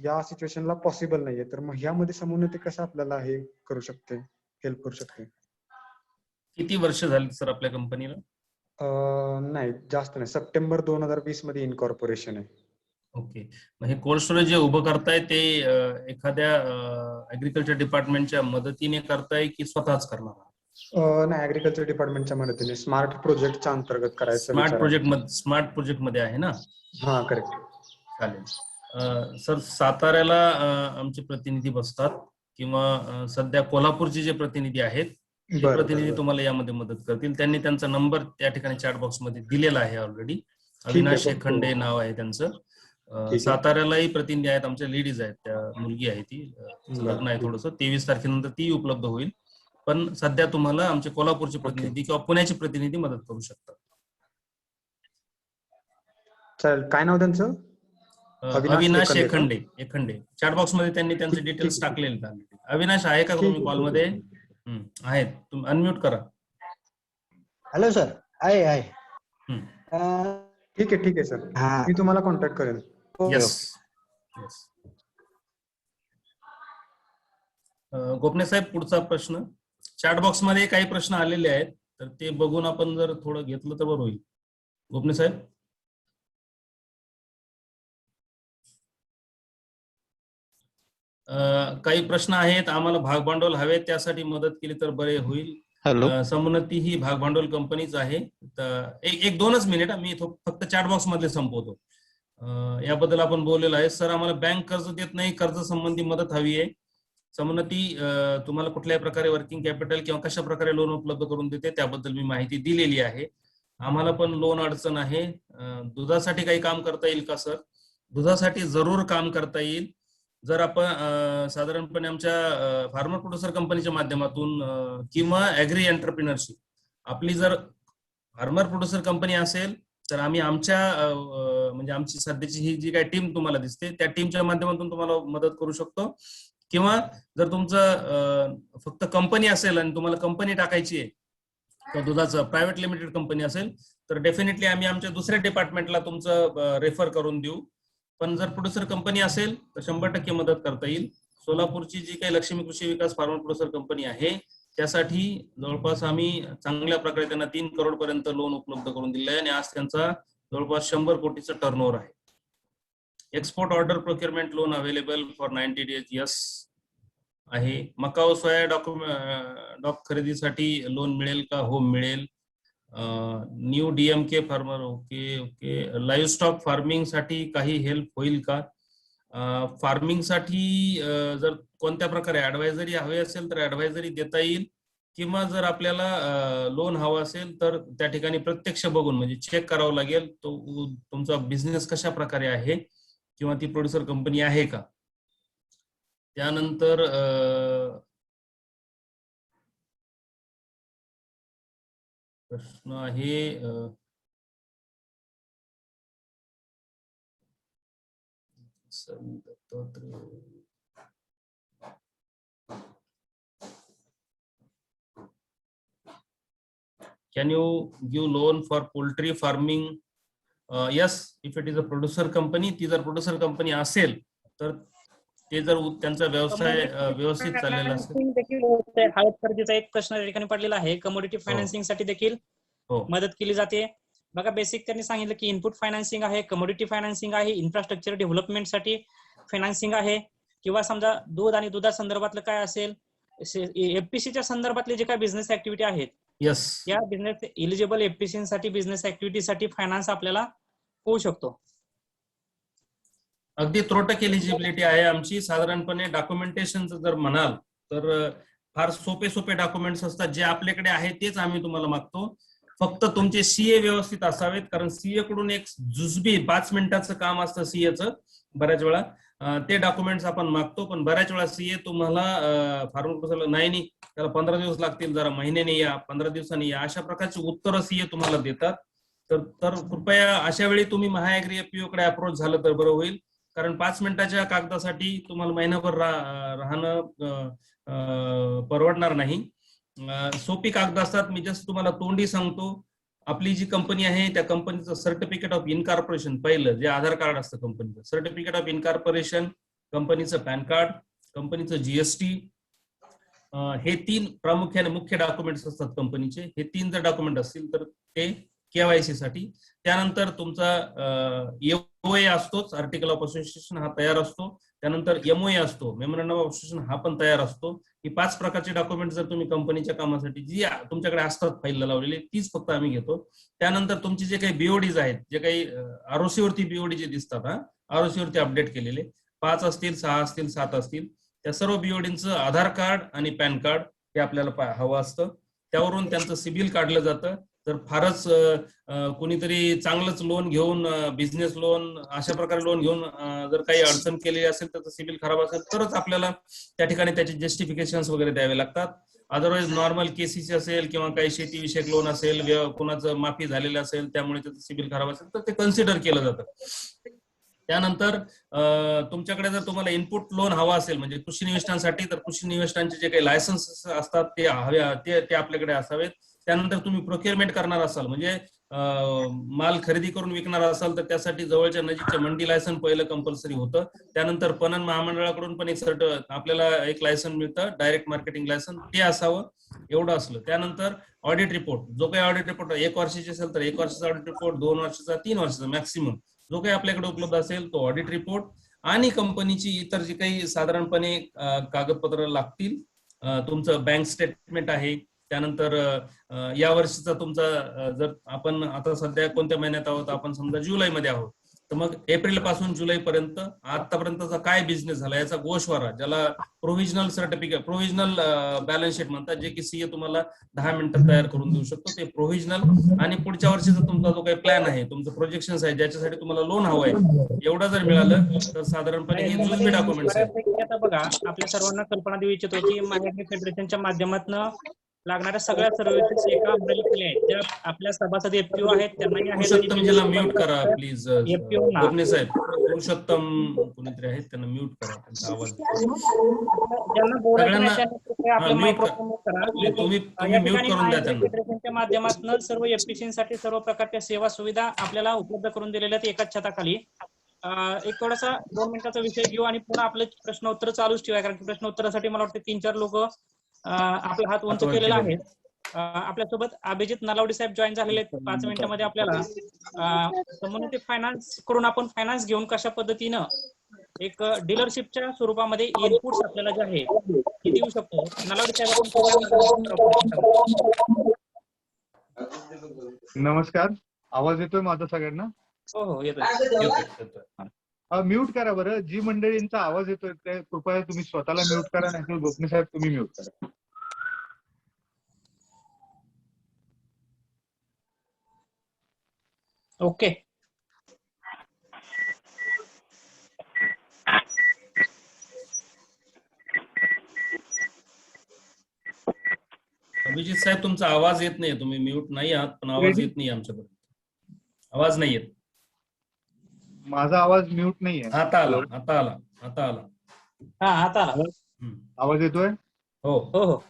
या सिच्युएशनला पॉसिबल नाहीये. तर मग ह्यामध्ये समोन्नती कसं आपल्याला हे करू शकते, हेल्प करू शकते? किती वर्ष झाली सर आपल्या कंपनीला? नाही, जास्त नाही. सप्टेंबर 2020 मध्ये इनकॉर्पोरेशन आहे. ओके. मग हे कोल्ड स्टोरेज जे उभं करताय ते एखाद्या ऍग्रिकल्चर डिपार्टमेंटच्या मदतीने करताय की स्वतःच करणार? नाही, ऍग्रिकल्चर डिपार्टमेंटच्या मदतीने स्मार्ट प्रोजेक्टच्या अंतर्गत करायचं विचार आहे. स्मार्ट प्रोजेक्ट मध्ये आहे ना? हा, करेक्ट. चालेल. सर, साताऱ्याला आमचे प्रतिनिधी बसतात किंवा सध्या कोल्हापूरचे जे प्रतिनिधी आहेत ते बरं, प्रतिनिधी बरं. तुम्हाला यामध्ये मदत करतील. त्यांनी त्यांचा नंबर त्या ठिकाणी चॅट बॉक्स मध्ये दिलेला आहे ऑलरेडी. आहे, अविनाश ओके. एखंडे नाव आहे त्यांचं. आहे. साताऱ्यालाही प्रतिनिधी आहेत, आमच्या लेडीज आहेत, त्या मुलगी आहे ती, तिचं बरं. लग्न आहे थोडंसं, 23 तारखेनंतर ती उपलब्ध होईल. पण सध्या तुम्हाला आमचे कोल्हापूरचे प्रतिनिधी किंवा पुण्याचे प्रतिनिधी मदत करू शकतात. चालेल. काय नाव त्यांचं? अविनाश एखंडे का? एखंडे. चॅट बॉक्स मध्ये त्यांनी त्यांचे ठीक- डिटेल्स ठीक- टाकलेले आहेत. अविनाश आहे का तुम्ही कॉलमध्ये? आहेत. तुम्ही अनम्यूट करा. हॅलो सर, आहे. ठीक आहे सर, हा. मी तुम्हाला कॉन्टॅक्ट करेन. येस. गोपने साहेब, पुढचा प्रश्न. चॅट बॉक्स मध्ये काही प्रश्न आलेले आहेत, तर ते बघून आपण जर थोडं घेतलं तर बरं होईल. गोपने साहेब. काही प्रश्न आहेत. आम्हाला भागभांडवल हवे, त्यासाठी मदत केली तर बरे होईल. हॅलो, समोन्नती ही भागभांडवल कंपनीच आहे. एक 2च मिनिट, मी फक्त चॅट बॉक्स मधले संपवतो. याबद्दल आपण बोललेलो आहे. सर, आम्हाला बँक कर्ज देत नाही, कर्ज संबंधी मदत हवी आहे. समोन्नती तुम्हाला कुठल्याही प्रकारे वर्किंग कॅपिटल किंवा कशा प्रकारे लोन उपलब्ध करून देते त्याबद्दल मी माहिती दिलेली आहे. आम्हाला पण लोन अडचण आहे. दुधासाठी काही काम करता येईल का सर? दुधासाठी जरूर काम करता येईल. जर आपण साधारणपणे आमच्या फार्मर प्रोड्युसर कंपनीच्या माध्यमातून किंवा ऍग्री एंटरप्रिनरशिप, आपली जर फार्मर प्रोड्युसर कंपनी असेल तर आम्ही आमच्या म्हणजे आमची सध्याची ही जी काही टीम तुम्हाला दिसते त्या टीमच्या माध्यमातून तुम्हाला मदत करू शकतो. किंवा जर तुमचं फक्त कंपनी असेल आणि तुम्हाला कंपनी टाकायची आहे किंवा दुधाचं प्रायव्हेट लिमिटेड कंपनी असेल तर डेफिनेटली आम्ही आमच्या दुसऱ्या डिपार्टमेंटला तुमचं रेफर करून देऊ. पण जर प्रोड्युसर कंपनी असेल तर 100% मदत करता येईल. सोलापूरची जी काही लक्ष्मी कृषी विकास फार्मर प्रोड्युसर कंपनी आहे त्यासाठी जवळपास आम्ही चांगल्या प्रकारे त्यांना 3 करोड पर्यंत लोन उपलब्ध करून दिले आहे आणि आज त्यांचा जवळपास 100 कोटीचं टर्नओव्हर आहे. Export order procurement loan available for 90 days, yes आहे. मकाऊ सोया डॉक खरेदीसाठी लोन मिळेल का? हो, मिळेल. New DMK farmer, okay. Live stock farming साठी काही हेल्प होईल का? फार्मिंग साठी जर कोणत्या प्रकारे ऍडवायझरी हवी असेल तर ऍडवायझरी देता येईल, किंवा जर आपल्याला लोन हवं असेल तर त्या ठिकाणी प्रत्यक्ष बघून म्हणजे चेक करावं लागेल तो तुमचा बिझनेस कशा प्रकारे आहे किंवा ती प्रोड्युसर कंपनी आहे का. त्यानंतर प्रश्न आहे can you give loan for poultry farming? Yes, if it is a producer company. ती जर प्रोड्युसर कंपनी असेल तर ते जर त्यांचा व्यवसाय व्यवस्थित चाललेला असेल. हळद खरेदीचा एक प्रश्न या ठिकाणी पडलेला आहे. कमोडिटी फायनान्सिंग साठी देखील मदत केली जाते. बघा, बेसिक त्यांनी सांगितलं की इनपुट फायनान्सिंग आहे, कमोडिटी फायनान्सिंग आहे, इन्फ्रास्ट्रक्चर डेव्हलपमेंट साठी फायनान्सिंग आहे, किंवा समजा दूध आणि दुधा संदर्भातलं काय असेल, FPCच्या संदर्भातले जे काय बिझनेस ऍक्टिव्हिटी आहेत, यस, या बिझनेस एलिजिबल FPC साठी बिझनेस ऍक्टिव्हिटी साठी फायनान्स आपल्याला होऊ शकतो. अगदी त्रोटक एलिजिबिलिटी आहे आमची. साधारणपणे डॉक्युमेंटेशनचं जर म्हणाल तर फार सोपे सोपे डॉक्युमेंट्स असतात, जे आपल्याकडे आहे तेच आम्ही तुम्हाला मागतो. फक्त तुमचे सीए व्यवस्थित असावेत, कारण सीए कडून एक जुजबी 5 मिनिटाचं काम असतं सीएचं बऱ्याच वेळा. ते डॉक्युमेंट्स आपण मागतो, पण बऱ्याच वेळा सीए तुम्हाला फार्मर नाही त्याला 15 दिवस लागतील, जरा महिन्याने या, 15 दिवसांनी या, अशा प्रकारची उत्तरं सीए तुम्हाला देतात. तर कृपया अशा वेळी तुम्ही महाएग्री एफपीओ कडे अप्रोच झालं तर बरं होईल, कारण 5 मिनिटाच्या कागदासाठी तुम्हाला महिनाभर राहणं परवडणार नाही. सोपी कागद असतात. मी जस्ट तुम्हाला तोंडी सांगतो. आपली जी कंपनी आहे त्या कंपनीचं सर्टिफिकेट ऑफ इनकॉर्पोरेशन, पहिलं जे आधार कार्ड असतं कंपनीचं, सर्टिफिकेट ऑफ इनकॉर्पोरेशन, कंपनीचं पॅन कार्ड, कंपनीचं जीएसटी, हे 3 प्रामुख्याने मुख्य डॉक्युमेंट्स असतात कंपनीचे. हे 3 जर डॉक्युमेंट असतील तर ते केवायसी साठी. त्यानंतर तुमचा एओए असतोच, आर्टिकल ऑफ असोसिएशन हा तयार असतो. त्यानंतर एमओए असतो, मेमोरंडम ऑफ असोसिएशन हा पण तयार असतो. ही 5 प्रकारचे डॉक्युमेंट जर तुम्ही कंपनीच्या कामासाठी जी तुमच्याकडे असतात फाईलला लावलेली, तीच फक्त आम्ही घेतो. त्यानंतर तुमचे जे काही बीओडीज आहेत, जे काही आरओसी वरती बीओडी जे दिसतात, आरओसी वरती अपडेट केलेले 5 असतील, 6 असतील, 7 असतील, त्या सर्व बीओडींचं आधार कार्ड आणि पॅन कार्ड हे आपल्याला हवं असतं. त्यावरून त्यांचं सिबिल काढलं जातं. जर फारच कोणीतरी चांगलंच लोन घेऊन, बिझनेस लोन अशा प्रकारे लोन घेऊन जर काही अडचण केलेली असेल, तर सिबिल खराब असेल तरच आपल्याला त्या ठिकाणी त्याचे जस्टिफिकेशन वगैरे द्यावे लागतात. अदरवाईज नॉर्मल केसीसी असेल किंवा काही शेतीविषयक लोन असेल, कोणाचं माफी झालेलं असेल, त्यामुळे त्याचं सिबिल खराब असेल तर ते कन्सिडर केलं जातं. त्यानंतर तुमच्याकडे जर तुम्हाला इनपुट लोन हवा असेल, म्हणजे कृषी निविष्ठांसाठी, तर कृषी निविष्ठांचे जे काही लायसन्स असतात ते आपल्याकडे असावेत. त्यानंतर तुम्ही प्रोक्युअरमेंट करणार असाल, म्हणजे माल खरेदी करून विकणार असाल, तर त्यासाठी जवळच्या नजीकच्या मंडी लायसन पहिलं कंपल्सरी होतं. त्यानंतर पणन महामंडळाकडून पण आपल्याला एक लायसन मिळतं, डायरेक्ट मार्केटिंग लायसन, ते असावं. एवढं असलं. त्यानंतर ऑडिट रिपोर्ट, जो काही ऑडिट रिपोर्ट 1 वर्षाची असेल तर 1 वर्षाचा ऑडिट रिपोर्ट, 2 वर्षाचा, 3 वर्षाचा मॅक्सिमम जो काही आपल्याकडे उपलब्ध असेल तो ऑडिट रिपोर्ट, आणि कंपनीची इतर जी काही साधारणपणे कागदपत्र लागतील, तुमचं बँक स्टेटमेंट आहे. त्यानंतर या वर्षीचा तुमचा, जर आपण आता सध्या कोणत्या महिन्यात आहोत, आपण समजा जुलैमध्ये आहोत, तर मग एप्रिल पासून जुलैपर्यंत आतापर्यंतचा काय बिझनेस झाला याचा गोषवारा, ज्याला provisional certificate, provisional balance sheet म्हणतात, जे की सीए तुम्हाला 10 मिनिटात तयार करून देऊ शकतो, ते प्रोव्हिजनल. आणि पुढच्या वर्षीचा तुमचा जो काही प्लॅन आहे, तुमचं प्रोजेक्शन्स आहे, ज्याच्यासाठी तुम्हाला लोन हवं आहे, एवढं जर मिळालं तर साधारणपणे हे जुजबी डॉक्युमेंट्स आहेत. आता बघा, आपल्या सर्वांना कल्पना देऊ इच्छितो की महाएग्री फेडरेशनच्या माध्यमातून लागणाऱ्या सगळ्या सर्व्हिसेस एका अमरावतीतले आहेत. त्या आपल्या सभासद एफपीओ आहेत, त्यांनाही आहेत. पुरुषोत्तमजीला म्यूट करा प्लीज. एफपीओ ना गोपने साहेब, पुरुषोत्तम कोणीतरी आहेत, त्यांना म्यूट करा, त्यांचा आवाज. ज्यांना बोलायचं सगळ्यांना नाही त्यांनी आपले mute मायक्रोफोन करा. तुम्ही या म्यूट ठिकाणी करून द्या महाएग्री त्यांना. फेडरेशनच्या माध्यमातून सर्व एफपीसीसाठी सर्व प्रकारच्या सेवा सुविधा आपल्याला उपलब्ध करून दिलेल्या आहेत एकाच छताखाली. एक थोडासा 2 मिनिटाचा विषय घेऊ आणि पुन्हा आपले प्रश्न उत्तर चालूच ठेवा, कारण की प्रश्न उत्तरासाठी मला वाटतं 3-4 लोक आपला हात उंच केलेला आहे. आपल्यासोबत अभिजित नलावडे साहेब जॉईन झालेले आहेत. 5 मिनिटांमध्ये आपल्याला कम्युनिटी फायनान्स कडून आपण फायनान्स घेऊन कशा पद्धतीनं एक डीलरशिपच्या स्वरूपामध्ये इनपुट्स आपल्याला जे आहे ते देऊ शकतो. नलावडे साहेब, नमस्कार, आवाज येतोय माझा सगळ्यांना? हो हो येतोय. म्यूट करा बरं, जी मंडळींचा आवाज येतोय ते कृपया तुम्ही स्वतःला म्यूट करा, नाही गोपने साहेब तुम्ही म्यूट करा. ओके. अभिजित साहेब, तुमचा आवाज येत नाही, तुम्ही म्यूट नाही आहात, पण आवाज येत नाही आमच्यापर्यंत. आवाज नाही येत. माझा आवाज म्यूट नाहीये. आता आला, आता आला, आता आला. हा आता आला. आवाज येतोय? हो हो हो.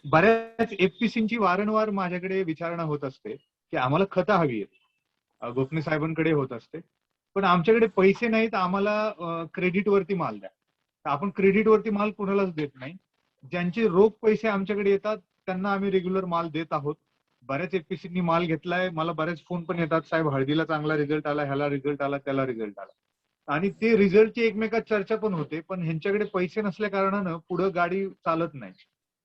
बऱ्याच एफपीसींची वारंवार माझ्याकडे विचारणा होत असते की आम्हाला खतं हवी आहेत, गोपने साहेबांकडे होत असते, पण आमच्याकडे पैसे नाहीत, आम्हाला क्रेडिट वरती माल द्या. तर आपण क्रेडिट वरती माल कुणालाच देत नाही. ज्यांचे रोख पैसे आमच्याकडे येतात त्यांना आम्ही रेग्युलर माल देत आहोत. बऱ्याच एफपीसींनी माल घेतलाय, मला बरेच फोन पण येतात, साहेब हळदीला चांगला रिझल्ट आला, ह्याला रिझल्ट आला, त्याला रिझल्ट आला, आणि ते रिझल्टची एकमेकात चर्चा पण होते, पण ह्यांच्याकडे पैसे नसल्या कारणानं पुढे गाडी चालत नाही.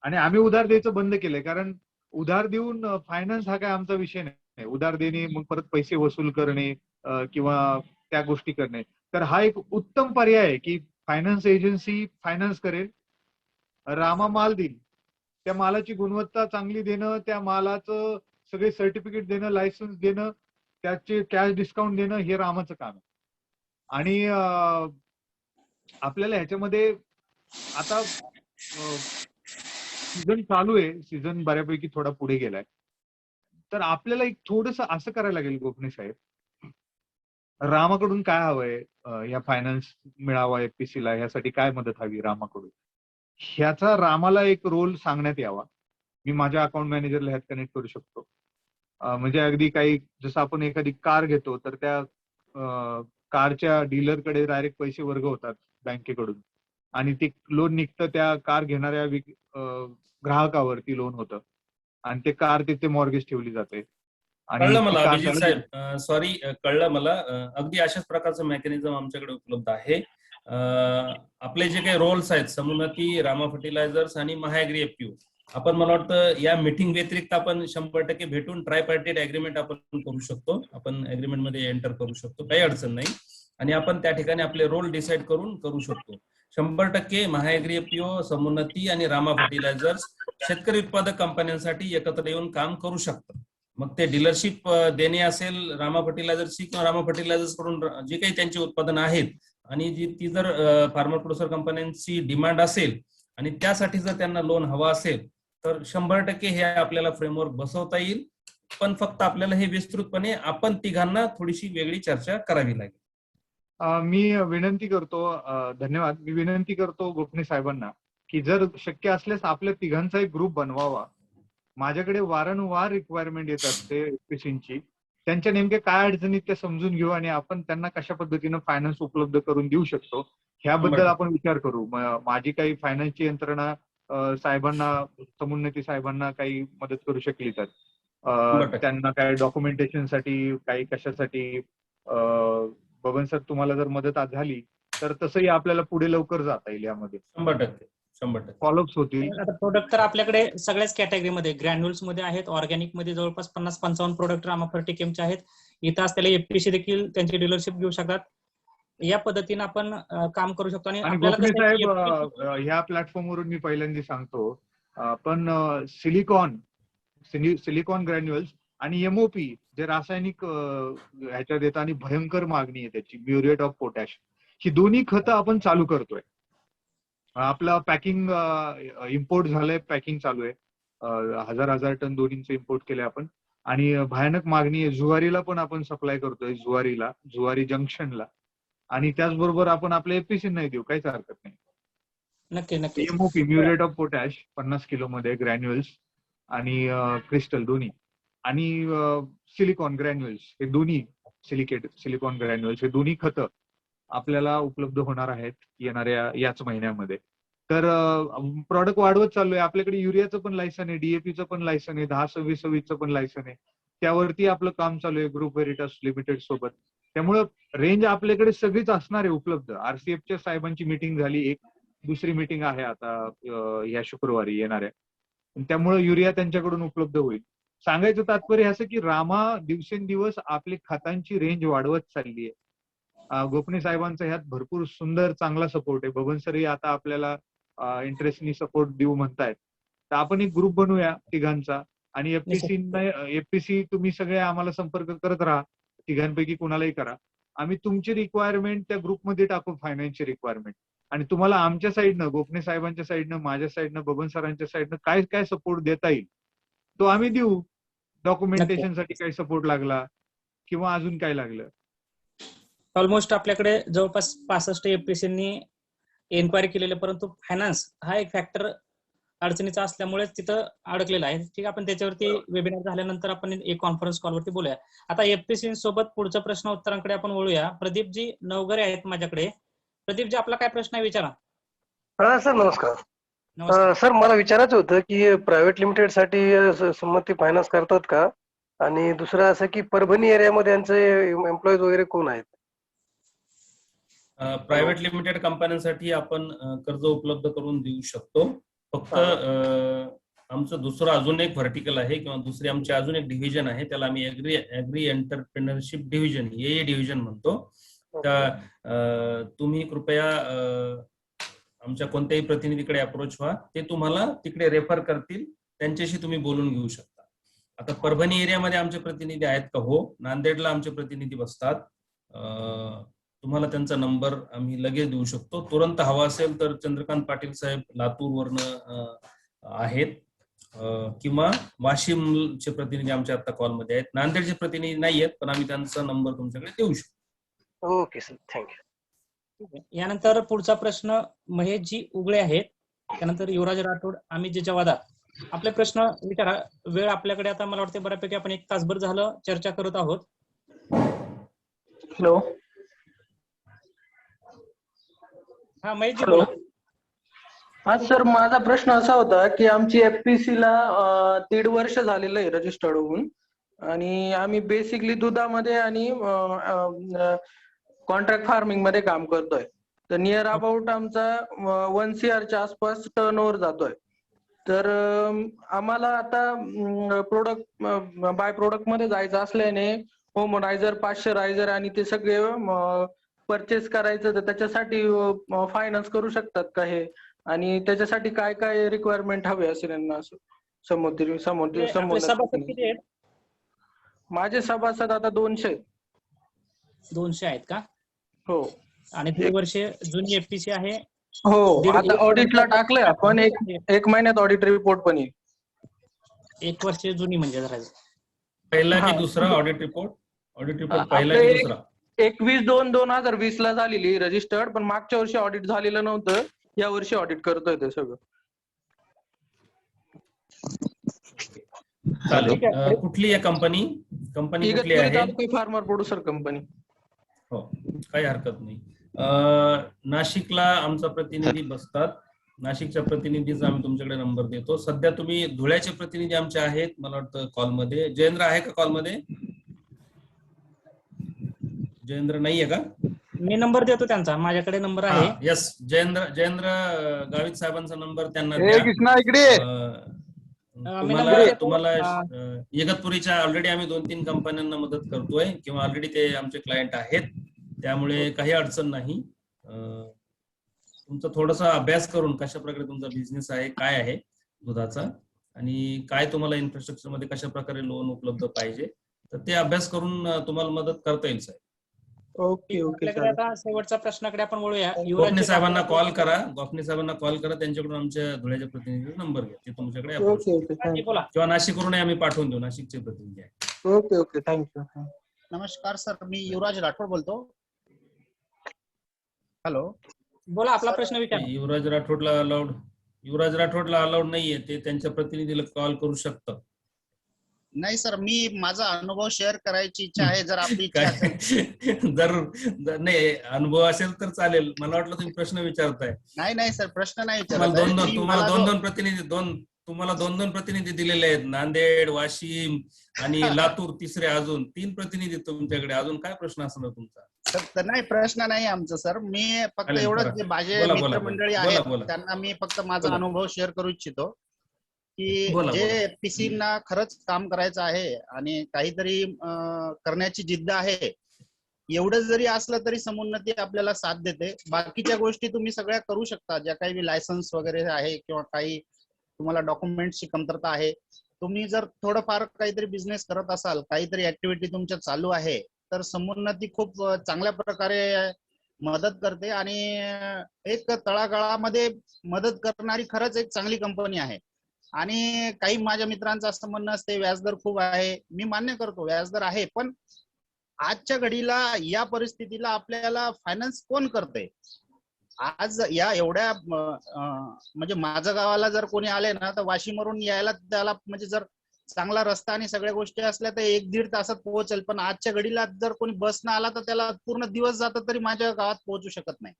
आणि आम्ही उधार द्यायचं बंद केलंय, कारण उधार देऊन फायनान्स हा काय आमचा विषय नाही. उधार देणे, मग परत पैसे वसूल करणे किंवा त्या गोष्टी करणे, तर हा एक उत्तम पर्याय आहे की फायनान्स एजन्सी फायनान्स करेल, रामा माल देईल, त्या मालाची गुणवत्ता चांगली देणं, त्या मालाचं सगळे सर्टिफिकेट देणं, लायसन्स देणं, त्याचे कॅश डिस्काउंट देणं हे रामाचं काम आहे. आणि आपल्याला ह्याच्यामध्ये आता सीझन चालू आहे, सीझन बऱ्यापैकी थोडा पुढे गेलाय, तर आपल्याला एक थोडस असं करायला लागेल गोपने साहेब, रामाकडून काय हवंय या फायनान्स मिळावा एफपीसी ला, ह्यासाठी काय मदत हवी रामाकडून, ह्याचा रामाला एक रोल सांगण्यात यावा. मी माझ्या अकाउंट मॅनेजरला ह्यात कनेक्ट करू शकतो. म्हणजे अगदी काही जसं आपण एखादी कार घेतो तर त्या कारच्या डीलरकडे डायरेक्ट पैसे वर्ग होतात बँकेकडून आणि ते लोन निघतं त्या कार घेणाऱ्या ग्राहकावरती लोन होतं आणि ते कार तिथे मॉर्गेज ठेवली जाते. कळलं मला अभिजित साहेब, सॉरी, कळलं मला. अगदी अशाच प्रकारचं मेकॅनिझम आमच्याकडे उपलब्ध आहे. आपले जे काही रोल्स आहेत, समुन्नती, रामा फर्टिलायझर्स आणि महाएग्री एफपीओ, आपण मला वाटतं या मीटिंग व्यतिरिक्त आपण 100% भेटून ट्रायपार्टीट अग्रीमेंट आपण करू शकतो. आपण अग्रीमेंट मध्ये एंटर करू शकतो, काही अडचण नाही. आणि आपण त्या ठिकाणी आपले रोल डिसाईड करून करू शकतो. 100% महाएग्री एफपीओ, समुन्नती आणि रामा फर्टिलायझर्स शेतकरी उत्पादक कंपन्यांसाठी एकत्र येऊन काम करू शकतात. मग ते डीलरशिप देणे असेल रामा फर्टिलायझर्सची किंवा रामा फर्टिलायझर्स कडून जी काही त्यांची उत्पादनं आहेत आणि ती जर फार्मर प्रोड्युसर कंपन्यांची डिमांड असेल आणि त्यासाठी जर त्यांना लोन हवा असेल तर 100% हे आपल्याला फ्रेमवर्क बसवता येईल. पण फक्त आपल्याला हे विस्तृतपणे आपण तिघांना थोडीशी वेगळी चर्चा करावी लागेल. मी विनंती करतो, धन्यवाद. मी विनंती करतो गोपने साहेबांना की जर शक्य असल्यास आपल्या तिघांचा एक ग्रुप बनवावा. माझ्याकडे वारंवार रिक्वायरमेंट येत असते एफपीसीची, त्यांच्या नेमक्या काय अडचणीत ते समजून घेऊ आणि आपण त्यांना कशा पद्धतीनं फायनान्स उपलब्ध करून देऊ शकतो ह्याबद्दल आपण विचार करू. माझी काही फायनान्सची यंत्रणा साहेबांना, समुन्नती साहेबांना काही मदत करू शकली तर त्यांना काय डॉक्युमेंटेशनसाठी, काही कशासाठी, बबन सर तुम्हाला जर मदत झाली तर तसंही आपल्याला पुढे लवकर जाता येईल. यामध्ये 100% फॉलोअप्स होतील. आता प्रोडक्ट तर आपल्याकडे सगळ्याच कॅटेगरीमध्ये, ग्रॅन्युल्स मध्ये आहेत, ऑर्गॅनिक मध्ये जवळपास 50-55 प्रोडक्ट रामा फर्टिकेमचे आहेत. इथं असलेले एफपीसी देखील त्यांची डीलरशिप घेऊ शकतात. या पद्धतीने आपण काम करू शकतो. आणि गोपने साहेब, ह्या प्लॅटफॉर्मवरून मी पहिल्यांदा सांगतो, पण सिलिकॉन ग्रॅन्युअल्स आणि एमओपी जे रासायनिक ह्याच्यात येतात आणि भयंकर मागणी आहे त्याची, म्युरेट ऑफ पोटॅश, ही दोन्ही खतं आपण चालू करतोय. आपलं पॅकिंग इम्पोर्ट झालंय, पॅकिंग चालू आहे. 1000 टन दोन्हीचं इम्पोर्ट केलंय आपण आणि भयानक मागणी आहे. जुवारीला पण आपण सप्लाय करतोय, जुवारी जंक्शनला, आणि त्याचबरोबर आपण आपल्या एफपीसी नाही देऊ, काहीच हरकत नाही. नक्की नक्की. MOP muriate of potash 50 kilo मध्ये, ग्रॅन्युअल्स आणि क्रिस्टल दोन्ही, आणि सिलिकॉन ग्रॅन्युअल्स हे दोन्ही, सिलिकॉन ग्रॅन्युअल्स हे दोन्ही खतं आपल्याला उपलब्ध होणार आहेत येणाऱ्या याच महिन्यामध्ये. तर प्रॉडक्ट वाढवत चाललोय. आपल्याकडे युरियाचं पण लायसन आहे, डीएपीचं पण लायसन आहे, 10-26-26चं पण लायसन आहे. त्यावरती आपलं काम चालू आहे ग्रुप व्हेरिटास लिमिटेड सोबत. त्यामुळं रेंज आपल्याकडे सगळीच असणार आहे उपलब्ध. आरसीएफच्या साहेबांची मीटिंग झाली, एक दुसरी मीटिंग आहे आता या शुक्रवारी येणाऱ्या, त्यामुळे युरिया त्यांच्याकडून उपलब्ध होईल. सांगायचं तात्पर्य असं की रामा दिवसेंदिवस आपली खतांची रेंज वाढवत चालली आहे. गोपने साहेबांचा ह्यात भरपूर सुंदर चांगला सपोर्ट आहे. बबन सरही आता आपल्याला इंटरेस्टनी सपोर्ट देऊ म्हणतायत. तर आपण एक ग्रुप बनवूया तिघांचा, आणि एफपीसी तुम्ही सगळे आम्हाला संपर्क करत राहा, तिघांपैकी कोणालाही करा. आम्ही तुमची रिक्वायरमेंट त्या ग्रुपमध्ये टाकू, फायनान्सची रिक्वायरमेंट, आणि तुम्हाला आमच्या साईडनं, गोपने साहेबांच्या साईडनं, माझ्या साईडनं, बबन सरांच्या साईडनं काय काय सपोर्ट देता येईल तो आम्ही देऊ. डॉक्युमेंटेशनसाठी काही सपोर्ट लागला किंवा अजून काय लागलं. ऑलमोस्ट आपल्याकडे जवळपास 65 एफपीसींनी एन्क्वायरी केलेले, परंतु फायनान्स हा एक फॅक्टर अडचणीचा असल्यामुळे तिथं अडकलेला आहे. ठीक आहे, आपण त्याच्यावरती वेबिनार झाल्यानंतर आपण एक कॉन्फरन्स कॉलवरती बोलूया. आता एफपीसी सोबत पुढच्या प्रश्न उत्तरांकडे आपण वळूया. प्रदीपजी नवगरे आहेत माझ्याकडे. प्रदीपजी, आपला काय प्रश्न आहे, विचारा. हा सर, नमस्कार. सर, मला विचारायचं होतं की प्रायव्हेट लिमिटेड साठी संमती फायनान्स करतात का, आणि दुसरं असं की परभणी एरियामध्ये यांचे एम्प्लॉईज वगैरे कोण आहेत? प्रायव्हेट लिमिटेड कंपन्यांसाठी आपण कर्ज उपलब्ध करून देऊ शकतो. फक्त आमचं दुसरं अजून एक व्हर्टिकल आहे किंवा दुसरी आमची अजून एक डिव्हिजन आहे, त्याला आम्ही ऍग्री एंटरप्रेन्योरशिप डिव्हिजन, ए डिव्हिजन म्हणतो. तुम्ही कृपया आमच्या कोणत्याही प्रतिनिधीकडे अप्रोच व्हा, ते तुम्हाला तिकडे रेफर करतील, त्यांच्याशी तुम्ही बोलून घेऊ शकता. आता परभणी एरियामध्ये आमचे प्रतिनिधी आहेत का? हो. नांदेडला आमचे प्रतिनिधी बसतात. तुम्हाला त्यांचा नंबर आम्ही लगेच देऊ शकतो. तुरंत हवा असेल तर चंद्रकांत पाटील साहेब लातूरवरनं आहेत, किंवा वाशिमचे प्रतिनिधी आमच्या आता कॉलमध्ये आहेत. नांदेडचे प्रतिनिधी नाही आहेत, पण आम्ही त्यांचा नंबर तुमच्याकडे देऊ शकतो. Okay sir, thank you. यानंतर पुढचा प्रश्न महेशजी उगळे आहेत, त्यानंतर युवराज राठोड, अमित जवादार. आपले प्रश्न विचारा. वेळ आपल्याकडे आता मला वाटते बऱ्यापैकी आपण 1 तासभर झालं चर्चा करत आहोत. हॅलो. हा महेशजी बोला. हा सर, माझा प्रश्न असा होता की आमची एफपीसी ला 1.5 वर्ष झालेलं आहे रजिस्टर्ड होऊन, आणि आम्ही बेसिकली दुधामध्ये आणि कॉन्ट्रॅक्ट फार्मिंग मध्ये काम करतोय. तर नियर अबाउट आमचा 1 CR च्या आसपास टर्नओव्हर जातोय. तर आम्हाला आता प्रोडक्ट बाय प्रोडक्ट मध्ये जायचं असल्याने होमोनायझर, पाश्चरायझर आणि ते सगळे परचेस करायचं, तर त्याच्यासाठी फायनान्स करू शकतात का हे? आणि त्याच्यासाठी काय काय रिक्वायरमेंट हवे असेल यांना? आपले सभासद किती आहेत? माझे सभासद आता 200 आहेत का? हो. आणि 1.5 वर्ष जुनी एफपीसी आहे. हो, आता ऑडिटला टाकलंय आपण. एक महिन्यात ऑडिट रिपोर्ट पण येईल. 1 वर्ष जुनी म्हणजे जरा पहिला की दुसरा ऑडिट रिपोर्ट? ऑडिट रिपोर्ट पहिला की दुसरा? 21/2/2020 ला झालेली रजिस्टर्ड, पण मागच्या वर्षी ऑडिट झालेलं नव्हतं. या वर्षी ऑडिट करतोय ते सगळं. चालेल. कुठली आहे कंपनी? कुठली आहे? Farmer producer company. हो, काही हरकत नाही. नाशिकला आमचा प्रतिनिधी बसतात. नाशिकच्या प्रतिनिधीचा आम्ही तुमच्याकडे नंबर देतो. सध्या तुम्ही धुळ्याचे प्रतिनिधी आमचे आहेत मला वाटतं कॉलमध्ये. जयेंद्र आहे का कॉलमध्ये? जयेंद्र नाहीये का? मी नंबर देतो त्यांचा, माझ्याकडे नंबर आहे. यस, जयेंद्र गावित साहेबांचा नंबर त्यांना द्या. तुम्हाला इगतपुरीच्या ऑलरेडी आम्ही 2-3 कंपन्यांना मदत करतोय, किंवा ऑलरेडी ते आमचे क्लायंट आहेत, त्यामुळे काही अडचण नाही. तुमचा थोडासा अभ्यास करून कशा प्रकारे तुमचा बिझनेस आहे, काय आहे दुधाचा, आणि काय तुम्हाला इन्फ्रास्ट्रक्चर मध्ये कशा प्रकारे लोन उपलब्ध पाहिजे, तर ते अभ्यास करून तुम्हाला मदत करता येईल साहेब. ओके. आपल्याकडे आता शेवटच्या प्रश्नाकडे आपण वळूया. गोपने साहेबांना कॉल करा. त्यांच्याकडून आमच्या धुळ्याच्या प्रतिनिधीचा नंबर घ्या, ते तुमच्याकडे किंवा नाशिकवरून आम्ही पाठवून देऊ. नाशिकचे प्रतिनिधी आहे. Okay, thank you. नमस्कार सर, मी युवराज राठोड बोलतो. हॅलो, बोला, आपला प्रश्न विचारा. युवराज राठोडला अलाउड नाहीये, ते त्यांच्या प्रतिनिधीला कॉल करू शकतात. नाही सर, मी माझा अनुभव शेअर करायची इच्छा आहे, जर आपली इच्छा असेल. जर नाही अनुभव असेल तर चालेल. मला वाटलं तुम्ही प्रश्न विचारताय. नाही सर, प्रश्न नाही विचारत. तुम्हाला दोन प्रतिनिधी दिलेले आहेत, नांदेड, वाशिम आणि लातूर, तिसरे अजून 3 प्रतिनिधी तुमच्याकडे. अजून काय प्रश्न असणार तुमचा? सर नाही, प्रश्न नाही आमचा सर. मी फक्त एवढंच, जे माझे मित्रमंडळी आहेत त्यांना मी फक्त माझा अनुभव शेअर करू इच्छितो की जे एफपीसी ना खरंच काम करायचं आहे आणि काहीतरी करण्याची जिद्द आहे, एवढं जरी असलं तरी समुन्नती आपल्याला साथ देते. बाकीच्या गोष्टी तुम्ही सगळ्या करू शकता, ज्या काही लायसन्स वगैरे आहे किंवा काही तुम्हाला डॉक्युमेंटची कमतरता आहे. तुम्ही जर थोडंफार काहीतरी बिझनेस करत असाल, काहीतरी ऍक्टिव्हिटी तुमच्या चालू आहे, तर समुन्नती खूप चांगल्या प्रकारे मदत करते आणि एक तळागाळामध्ये मदत करणारी खरंच एक चांगली कंपनी आहे. आणि काही माझ्या मित्रांचं असं म्हणणं असते व्याजदर खूप आहे. मी मान्य करतो व्याजदर आहे, पण आजच्या घडीला या परिस्थितीला आपल्याला फायनान्स कोण करते? आज या एवढ्या म्हणजे माझ्या गावाला जर कोणी आले ना, तर वाशिमवरून यायला त्याला म्हणजे जर चांगला रस्ता आणि सगळ्या गोष्टी असल्या तर 1-1.5 तासात पोहोचेल. पण आजच्या घडीला जर कोणी बसनं आला तर त्याला पूर्ण दिवस जात तरी माझ्या गावात पोहोचू शकत नाही.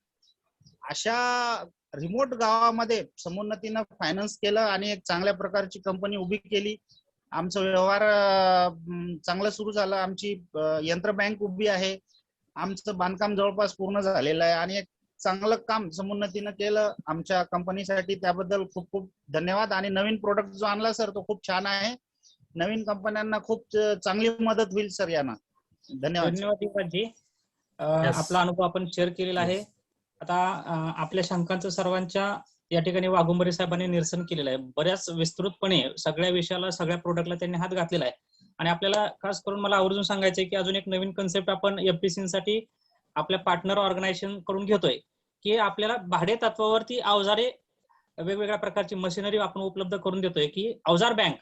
अशा रिमोट गावामध्ये समुन्नतीनं फायनान्स केलं आणि एक चांगल्या प्रकारची कंपनी उभी केली. आमचा व्यवहार चांगला सुरू झाला. आमची यंत्र बँक उभी आहे. आमचं बांधकाम जवळपास पूर्ण झालेलं आहे आणि एक चांगलं काम समुन्नतीनं केलं आमच्या कंपनीसाठी. त्याबद्दल खूप खूप धन्यवाद. आणि नवीन प्रोडक्ट जो आणला सर तो खूप छान आहे. नवीन कंपन्यांना खूप चांगली मदत होईल सर यानं. धन्यवाद. धन्यवाद युवराजजी. आपला अनुभव आपण शेअर केलेला आहे. आता आपल्या शंकांचं सर्वांच्या या ठिकाणी वाघुंबरे साहेबांनी निरसन केलेलं आहे. बऱ्याच विस्तृतपणे सगळ्या विषयाला, सगळ्या प्रोडक्टला त्यांनी हात घातलेला आहे. आणि आपल्याला खास करून मला आवर्जून सांगायचंय की अजून एक नवीन कन्सेप्ट आपण FPC साठी आपल्या पार्टनर ऑर्गनायझेशन कडून घेतोय, की आपल्याला भाडे तत्वावरती अवजारे, वेगवेगळ्या प्रकारची मशिनरी आपण उपलब्ध करून देतोय, की अवजार बँक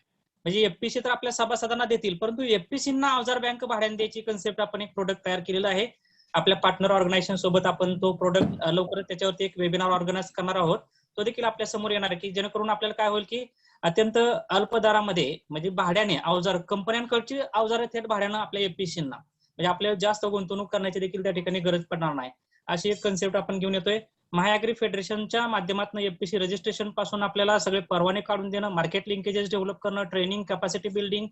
म्हणजे FPC तर आपल्या सभासदांना देतील, परंतु FPC अवजार बँक भाड्याने द्यायची कन्सेप्ट आपण एक प्रोडक्ट तयार केलेला आहे. आपल्या पार्टनर ऑर्गनायझेशन सोबत आपण तो प्रोडक्ट लवकरच त्याच्यावरती एक वेबिनार ऑर्गनाईज करणार आहोत. तो देखील आपल्या समोर येणार आहे, की जेणेकरून आपल्याला काय होईल की अत्यंत अल्प दरामध्ये म्हणजे भाड्याने अवजार, कंपन्यांकडची अवजारे थेट भाड्यानं आपल्या FPC म्हणजे आपल्याला जास्त गुंतवणूक करण्याची देखील त्या ठिकाणी गरज पडणार नाही. अशी एक कन्सेप्ट आपण घेऊन येतोय. महाॲग्री फेडरेशनच्या माध्यमातून FPC रजिस्ट्रेशन पासून आपल्याला सगळे परवाने काढून देणं, मार्केट लिंकेजेस डेव्हलप करणं, ट्रेनिंग, कॅपॅसिटी बिल्डिंग,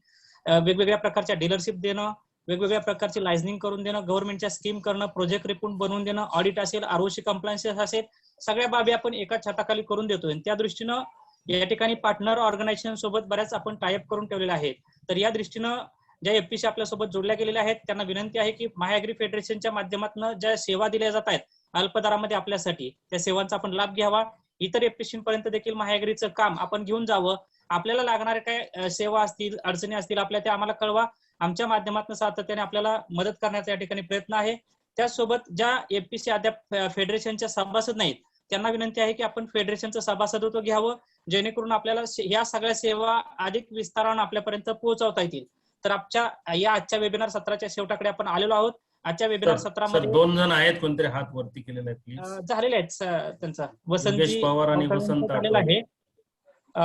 वेगवेगळ्या प्रकारच्या डीलरशिप देणं, वेगवेगळ्या प्रकारची लायझनिंग करून देणं, गव्हर्नमेंटच्या स्कीम करणं, प्रोजेक्ट रिपोर्ट बनवून देणं, ऑडिट असेल, ROC कम्प्लायन्स असेल, सगळ्या बाबी आपण एका छताखाली करून देतोय. त्या दृष्टीनं या ठिकाणी पार्टनर ऑर्गनायझेशन सोबत बऱ्याच आपण टायअप करून ठेवलेले आहेत. तर या दृष्टीनं ज्या FPC आपल्यासोबत जोडल्या गेलेल्या आहेत त्यांना विनंती आहे की महाॲग्री फेडरेशनच्या माध्यमातून ज्या सेवा दिल्या जात आहेत अल्प दरामध्ये आपल्यासाठी, त्या सेवांचा आपण लाभ घ्यावा. इतर FPC पर्यंत देखील महाॲग्रीचं काम आपण घेऊन जावं. आपल्याला लागणारे काय सेवा असतील, अडचणी असतील आपल्या, त्या आम्हाला कळवा. आमच्या माध्यमातून सातत्याने आपल्याला मदत करण्याचा या ठिकाणी प्रयत्न आहे. त्याचसोबत ज्या FPC अद्याप फेडरेशनच्या सभासद नाहीत त्यांना विनंती आहे की आपण फेडरेशनचं सभासदत्व घ्यावं, जेणेकरून आपल्याला या सगळ्या सेवा अधिक विस्ताराने आपल्यापर्यंत पोहोचवता येतील. तर आजच्या वेबिनार सत्राच्या शेवटाकडे आपण आलेलो आहोत. आजच्या वेबिनार सत्रामध्ये 2 जण आहेत, कोणतरी हात वरती केलेला आहे प्लीज. झालेले आहेत त्यांचा वसंतजी पवार आणि वसंत आहे.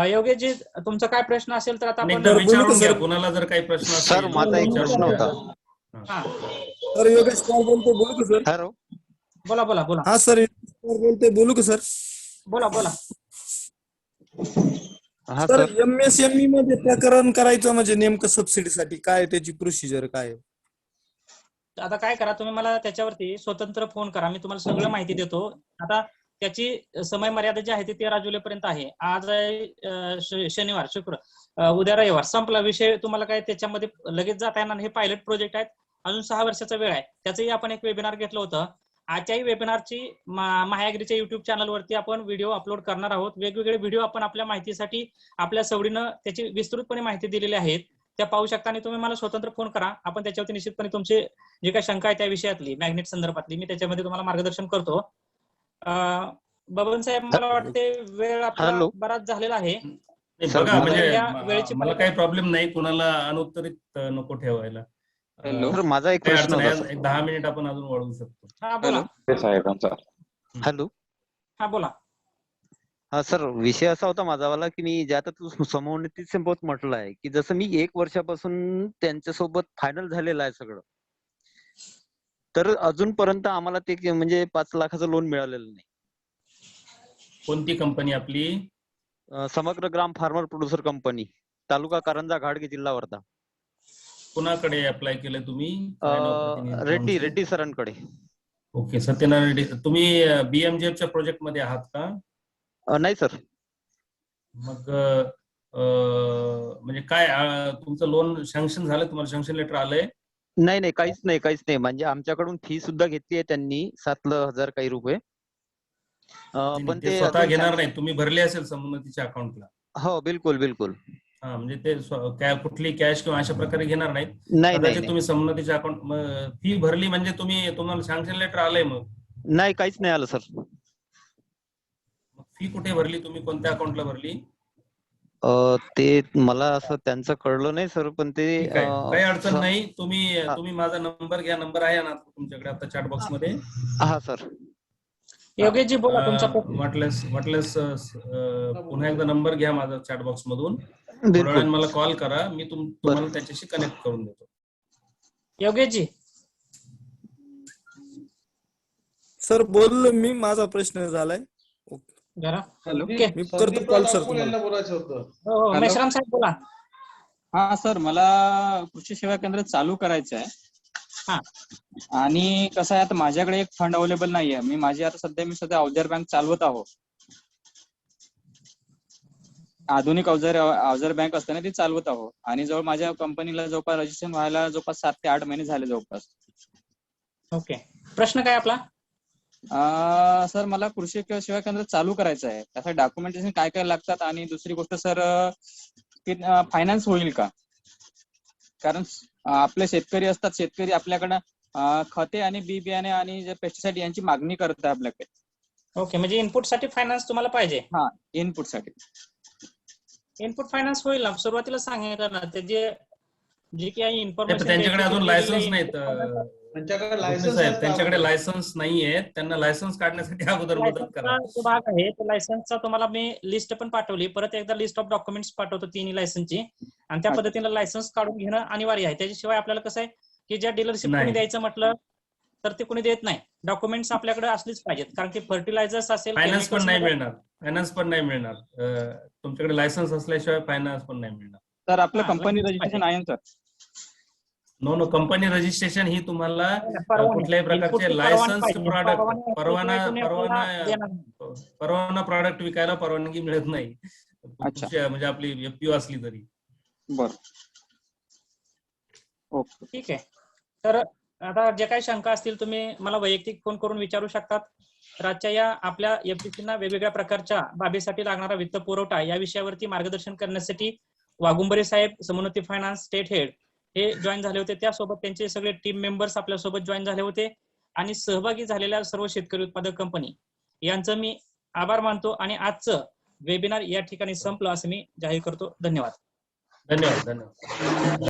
योगेशजी, तुमचा काय प्रश्न असेल तर आता आपण विचारून घ्या. कोणाला जर काही प्रश्न असेल सर, माझा एक प्रश्न होता. सर योगेश पवार बोलतो, बोलू का सर? हॅलो, बोला बोला बोला. हा सर, योगेश पवार बोलतोय, बोलू का सर? बोला बोला. सर, MSME मध्ये प्रकरण करायचं म्हणजे नेमकं सबसिडीसाठी काय त्याची प्रोसिजर काय आहे? आता काय करा, तुम्ही मला त्याच्यावरती स्वतंत्र फोन करा, मी तुम्हाला सगळं माहिती देतो. आता त्याची समय मर्यादा जी आहे ती 13 जुलैपर्यंत आहे. आज आहे शनिवार, शुक्र, उद्या रविवार, संपला विषय. तुम्हाला काय त्याच्यामध्ये लगेच जाता येणार. हे पायलट प्रोजेक्ट आहेत, अजून 6 वर्षाचा वेळ आहे. त्याचंही आपण एक वेबिनार घेतलं होतं. आजच्याही वेबिनारची महाॲग्रीच्या युट्यूब चॅनलवरती आपण व्हिडिओ अपलोड करणार आहोत. वेगवेगळे व्हिडिओ आपण आपल्या माहितीसाठी आपल्या सवडीनं त्याची विस्तृतपणे माहिती दिलेली आहेत, त्या पाहू शकता. आणि तुम्ही मला स्वतंत्र फोन करा, आपण त्याच्यावरती निश्चितपणे तुमचे जे काही शंका आहे त्या विषयातली, मॅग्नेट संदर्भातली, मी त्याच्यामध्ये तुम्हाला मार्गदर्शन करतो. बबन साहेब, मला वाटते वेळ आपला बराच झालेला आहे. बघा, म्हणजे मला काही प्रॉब्लेम नाही, कोणाला अनुत्तरित नको ठेवायला. माझा एक प्रश्न होता. 10 मिनिट आपण अजून वाढवू शकतो. हा बोला. हॅलो, हा बोला. हा सर, विषय असा होता माझावाला की मी जे आता तू समोन्नती संबोध म्हटलं आहे की जसं मी 1 वर्षापासून त्यांच्यासोबत फायनल झालेलं आहे सगळं, तर अजूनपर्यंत आम्हाला ते म्हणजे 5 लाखाचं लोन मिळालेलं नाही. कोणती कंपनी आपली? समग्र ग्राम फार्मर प्रोड्युसर कंपनी, तालुका कारंजा, घाटगे, जिल्हा वर्धा. कुणाकडे अप्लाय केलं तुम्ही? रेड्डी सरांकडे. ओके, सत्यनारायण रेड्डी. तुम्ही BMJF च्या प्रोजेक्ट मध्ये आहात का? नाही सर. मग म्हणजे काय तुमचं लोन सँक्शन झालं? तुम्हाला सँक्शन लेटर आलंय? नाही, काहीच नाही. म्हणजे आमच्याकडून फी सुद्धा घेतली आहे त्यांनी 7,000 काही रुपये. पण ते स्वतः घेणार नाही, तुम्ही भरले असेल समुन्नतीच्या अकाउंटला. हो, बिलकुल. हा, म्हणजे ते कुठली कॅश किंवा अशा प्रकारे घेणार नाहीत. नाही. तुम्ही समुन्नतीच्या अकाउंट फी भरली म्हणजे तुम्हाला सँक्शन लेटर आलंय? मग नाही, काहीच नाही आलं सर. फी कुठे भरली तुम्ही? कोणत्या अकाउंटला भरली? ते मला असं त्यांचं कळलं नाही सर, पण ते काही अडचण नाही. तुम्ही माझा नंबर घ्या, नंबर आहे ना तुमच्याकडे आता चॅट बॉक्स मध्ये? हा सर. योगेशजी बोला, तुमचा वाटल्यास पुन्हा एकदा नंबर घ्या माझा चॅट बॉक्स मधून, मला कॉल करा, मी तुम्हाला त्याच्याशी कनेक्ट करून देतो. योगेशजी. सर बोललो मी, माझा प्रश्न झालाय. मी करतो कॉल सर. मेश्राम साहेब बोला. हा सर, मला कृषी सेवा केंद्र चालू करायचं आहे. हा, आणि कसं आहे, आता माझ्याकडे एक फंड अवेलेबल नाहीये. मी सध्या अवजार बँक चालवत आहोत. आधुनिक अवजार बँक असताना ती चालवत आहोत. आणि माझ्या कंपनीला जवळपास रजिस्ट्रेशन व्हायला जवळपास 7 ते 8 महिने झाले जवळपास. ओके, प्रश्न काय आपला? सर मला कृषी सेवा केंद्र चालू करायचं आहे, त्यासाठी डॉक्युमेंटेशन काय काय लागतात, आणि दुसरी गोष्ट सर फायनान्स होईल का? कारण आपले शेतकरी असतात, शेतकरी आपल्याकडं खते आणि बी बियाणे आणि जे पेस्टिसाइड यांची मागणी करत आहे आपल्याकडे. ओके, म्हणजे इनपुट साठी फायनान्स तुम्हाला पाहिजे? हा, इनपुट साठी इनपुट फायनान्स होईल ना, सुरुवातीला सांगितलं ना, ते जे काही इन्फॉर्मेशन त्यांच्याकडे अजून लायसन्स नाहीत त्यांच्याकडे त्यांच्याकडे लायसन्स नाहीये, त्यांना लायसन्स काढण्यासाठी अगोदर मदत करा. जो भाग आहे तो लायसन्सचा तुम्हाला मी लिस्ट पण पाठवली, परत एकदा लिस्ट ऑफ डॉक्युमेंट्स पाठवतो तिन्ही लायसन्सची, आणि त्या पद्धतीने लायसन्स काढून घेणं अनिवार्य आहे. त्याच्याशिवाय आपल्याला कसं आहे की ज्या डीलरशिप कोणी द्यायचं म्हटलं तर ते कोणी देत नाही. डॉक्युमेंट्स आपल्याकडे असलीच पाहिजेत, कारण की फर्टिलायझर्स असेल, फायनान्स पण नाही मिळणार, तुमच्याकडे लायसन्स असल्याशिवाय फायनान्स पण नाही मिळणार. तर आपलं कंपनी रजिस्ट्रेशन आहे सर? नो, कंपनी रजिस्ट्रेशन ही तुम्हाला कुठल्याही प्रकारचे लायसन्स प्रॉडक्ट परवाना प्रॉडक्ट विकायला परवानगी मिळत नाही, म्हणजे आपली एफपीओ असली तरी. बरं, ओके, ठीक आहे. तर आता जे काही शंका असतील तुम्ही मला वैयक्तिक फोन करून विचारू शकतात. तर आजच्या या आपल्या एफपीसीना वेगवेगळ्या प्रकारच्या बाबीसाठी लागणारा वित्त पुरवठा या विषयावरती मार्गदर्शन करण्यासाठी वाघुंबरे साहेब, समोन्नती फायनान्स स्टेट हेड हे जॉईन झाले होते. त्यासोबत त्यांचे सगळे टीम मेंबर्स आपल्या सोबत जॉईन झाले होते, आणि सहभागी झालेल्या सर्व शेतकरी उत्पादक कंपनी यांचं मी आभार मानतो. आणि आजचं वेबिनार या ठिकाणी संपलं असं मी जाहीर करतो. धन्यवाद. धन्यवाद.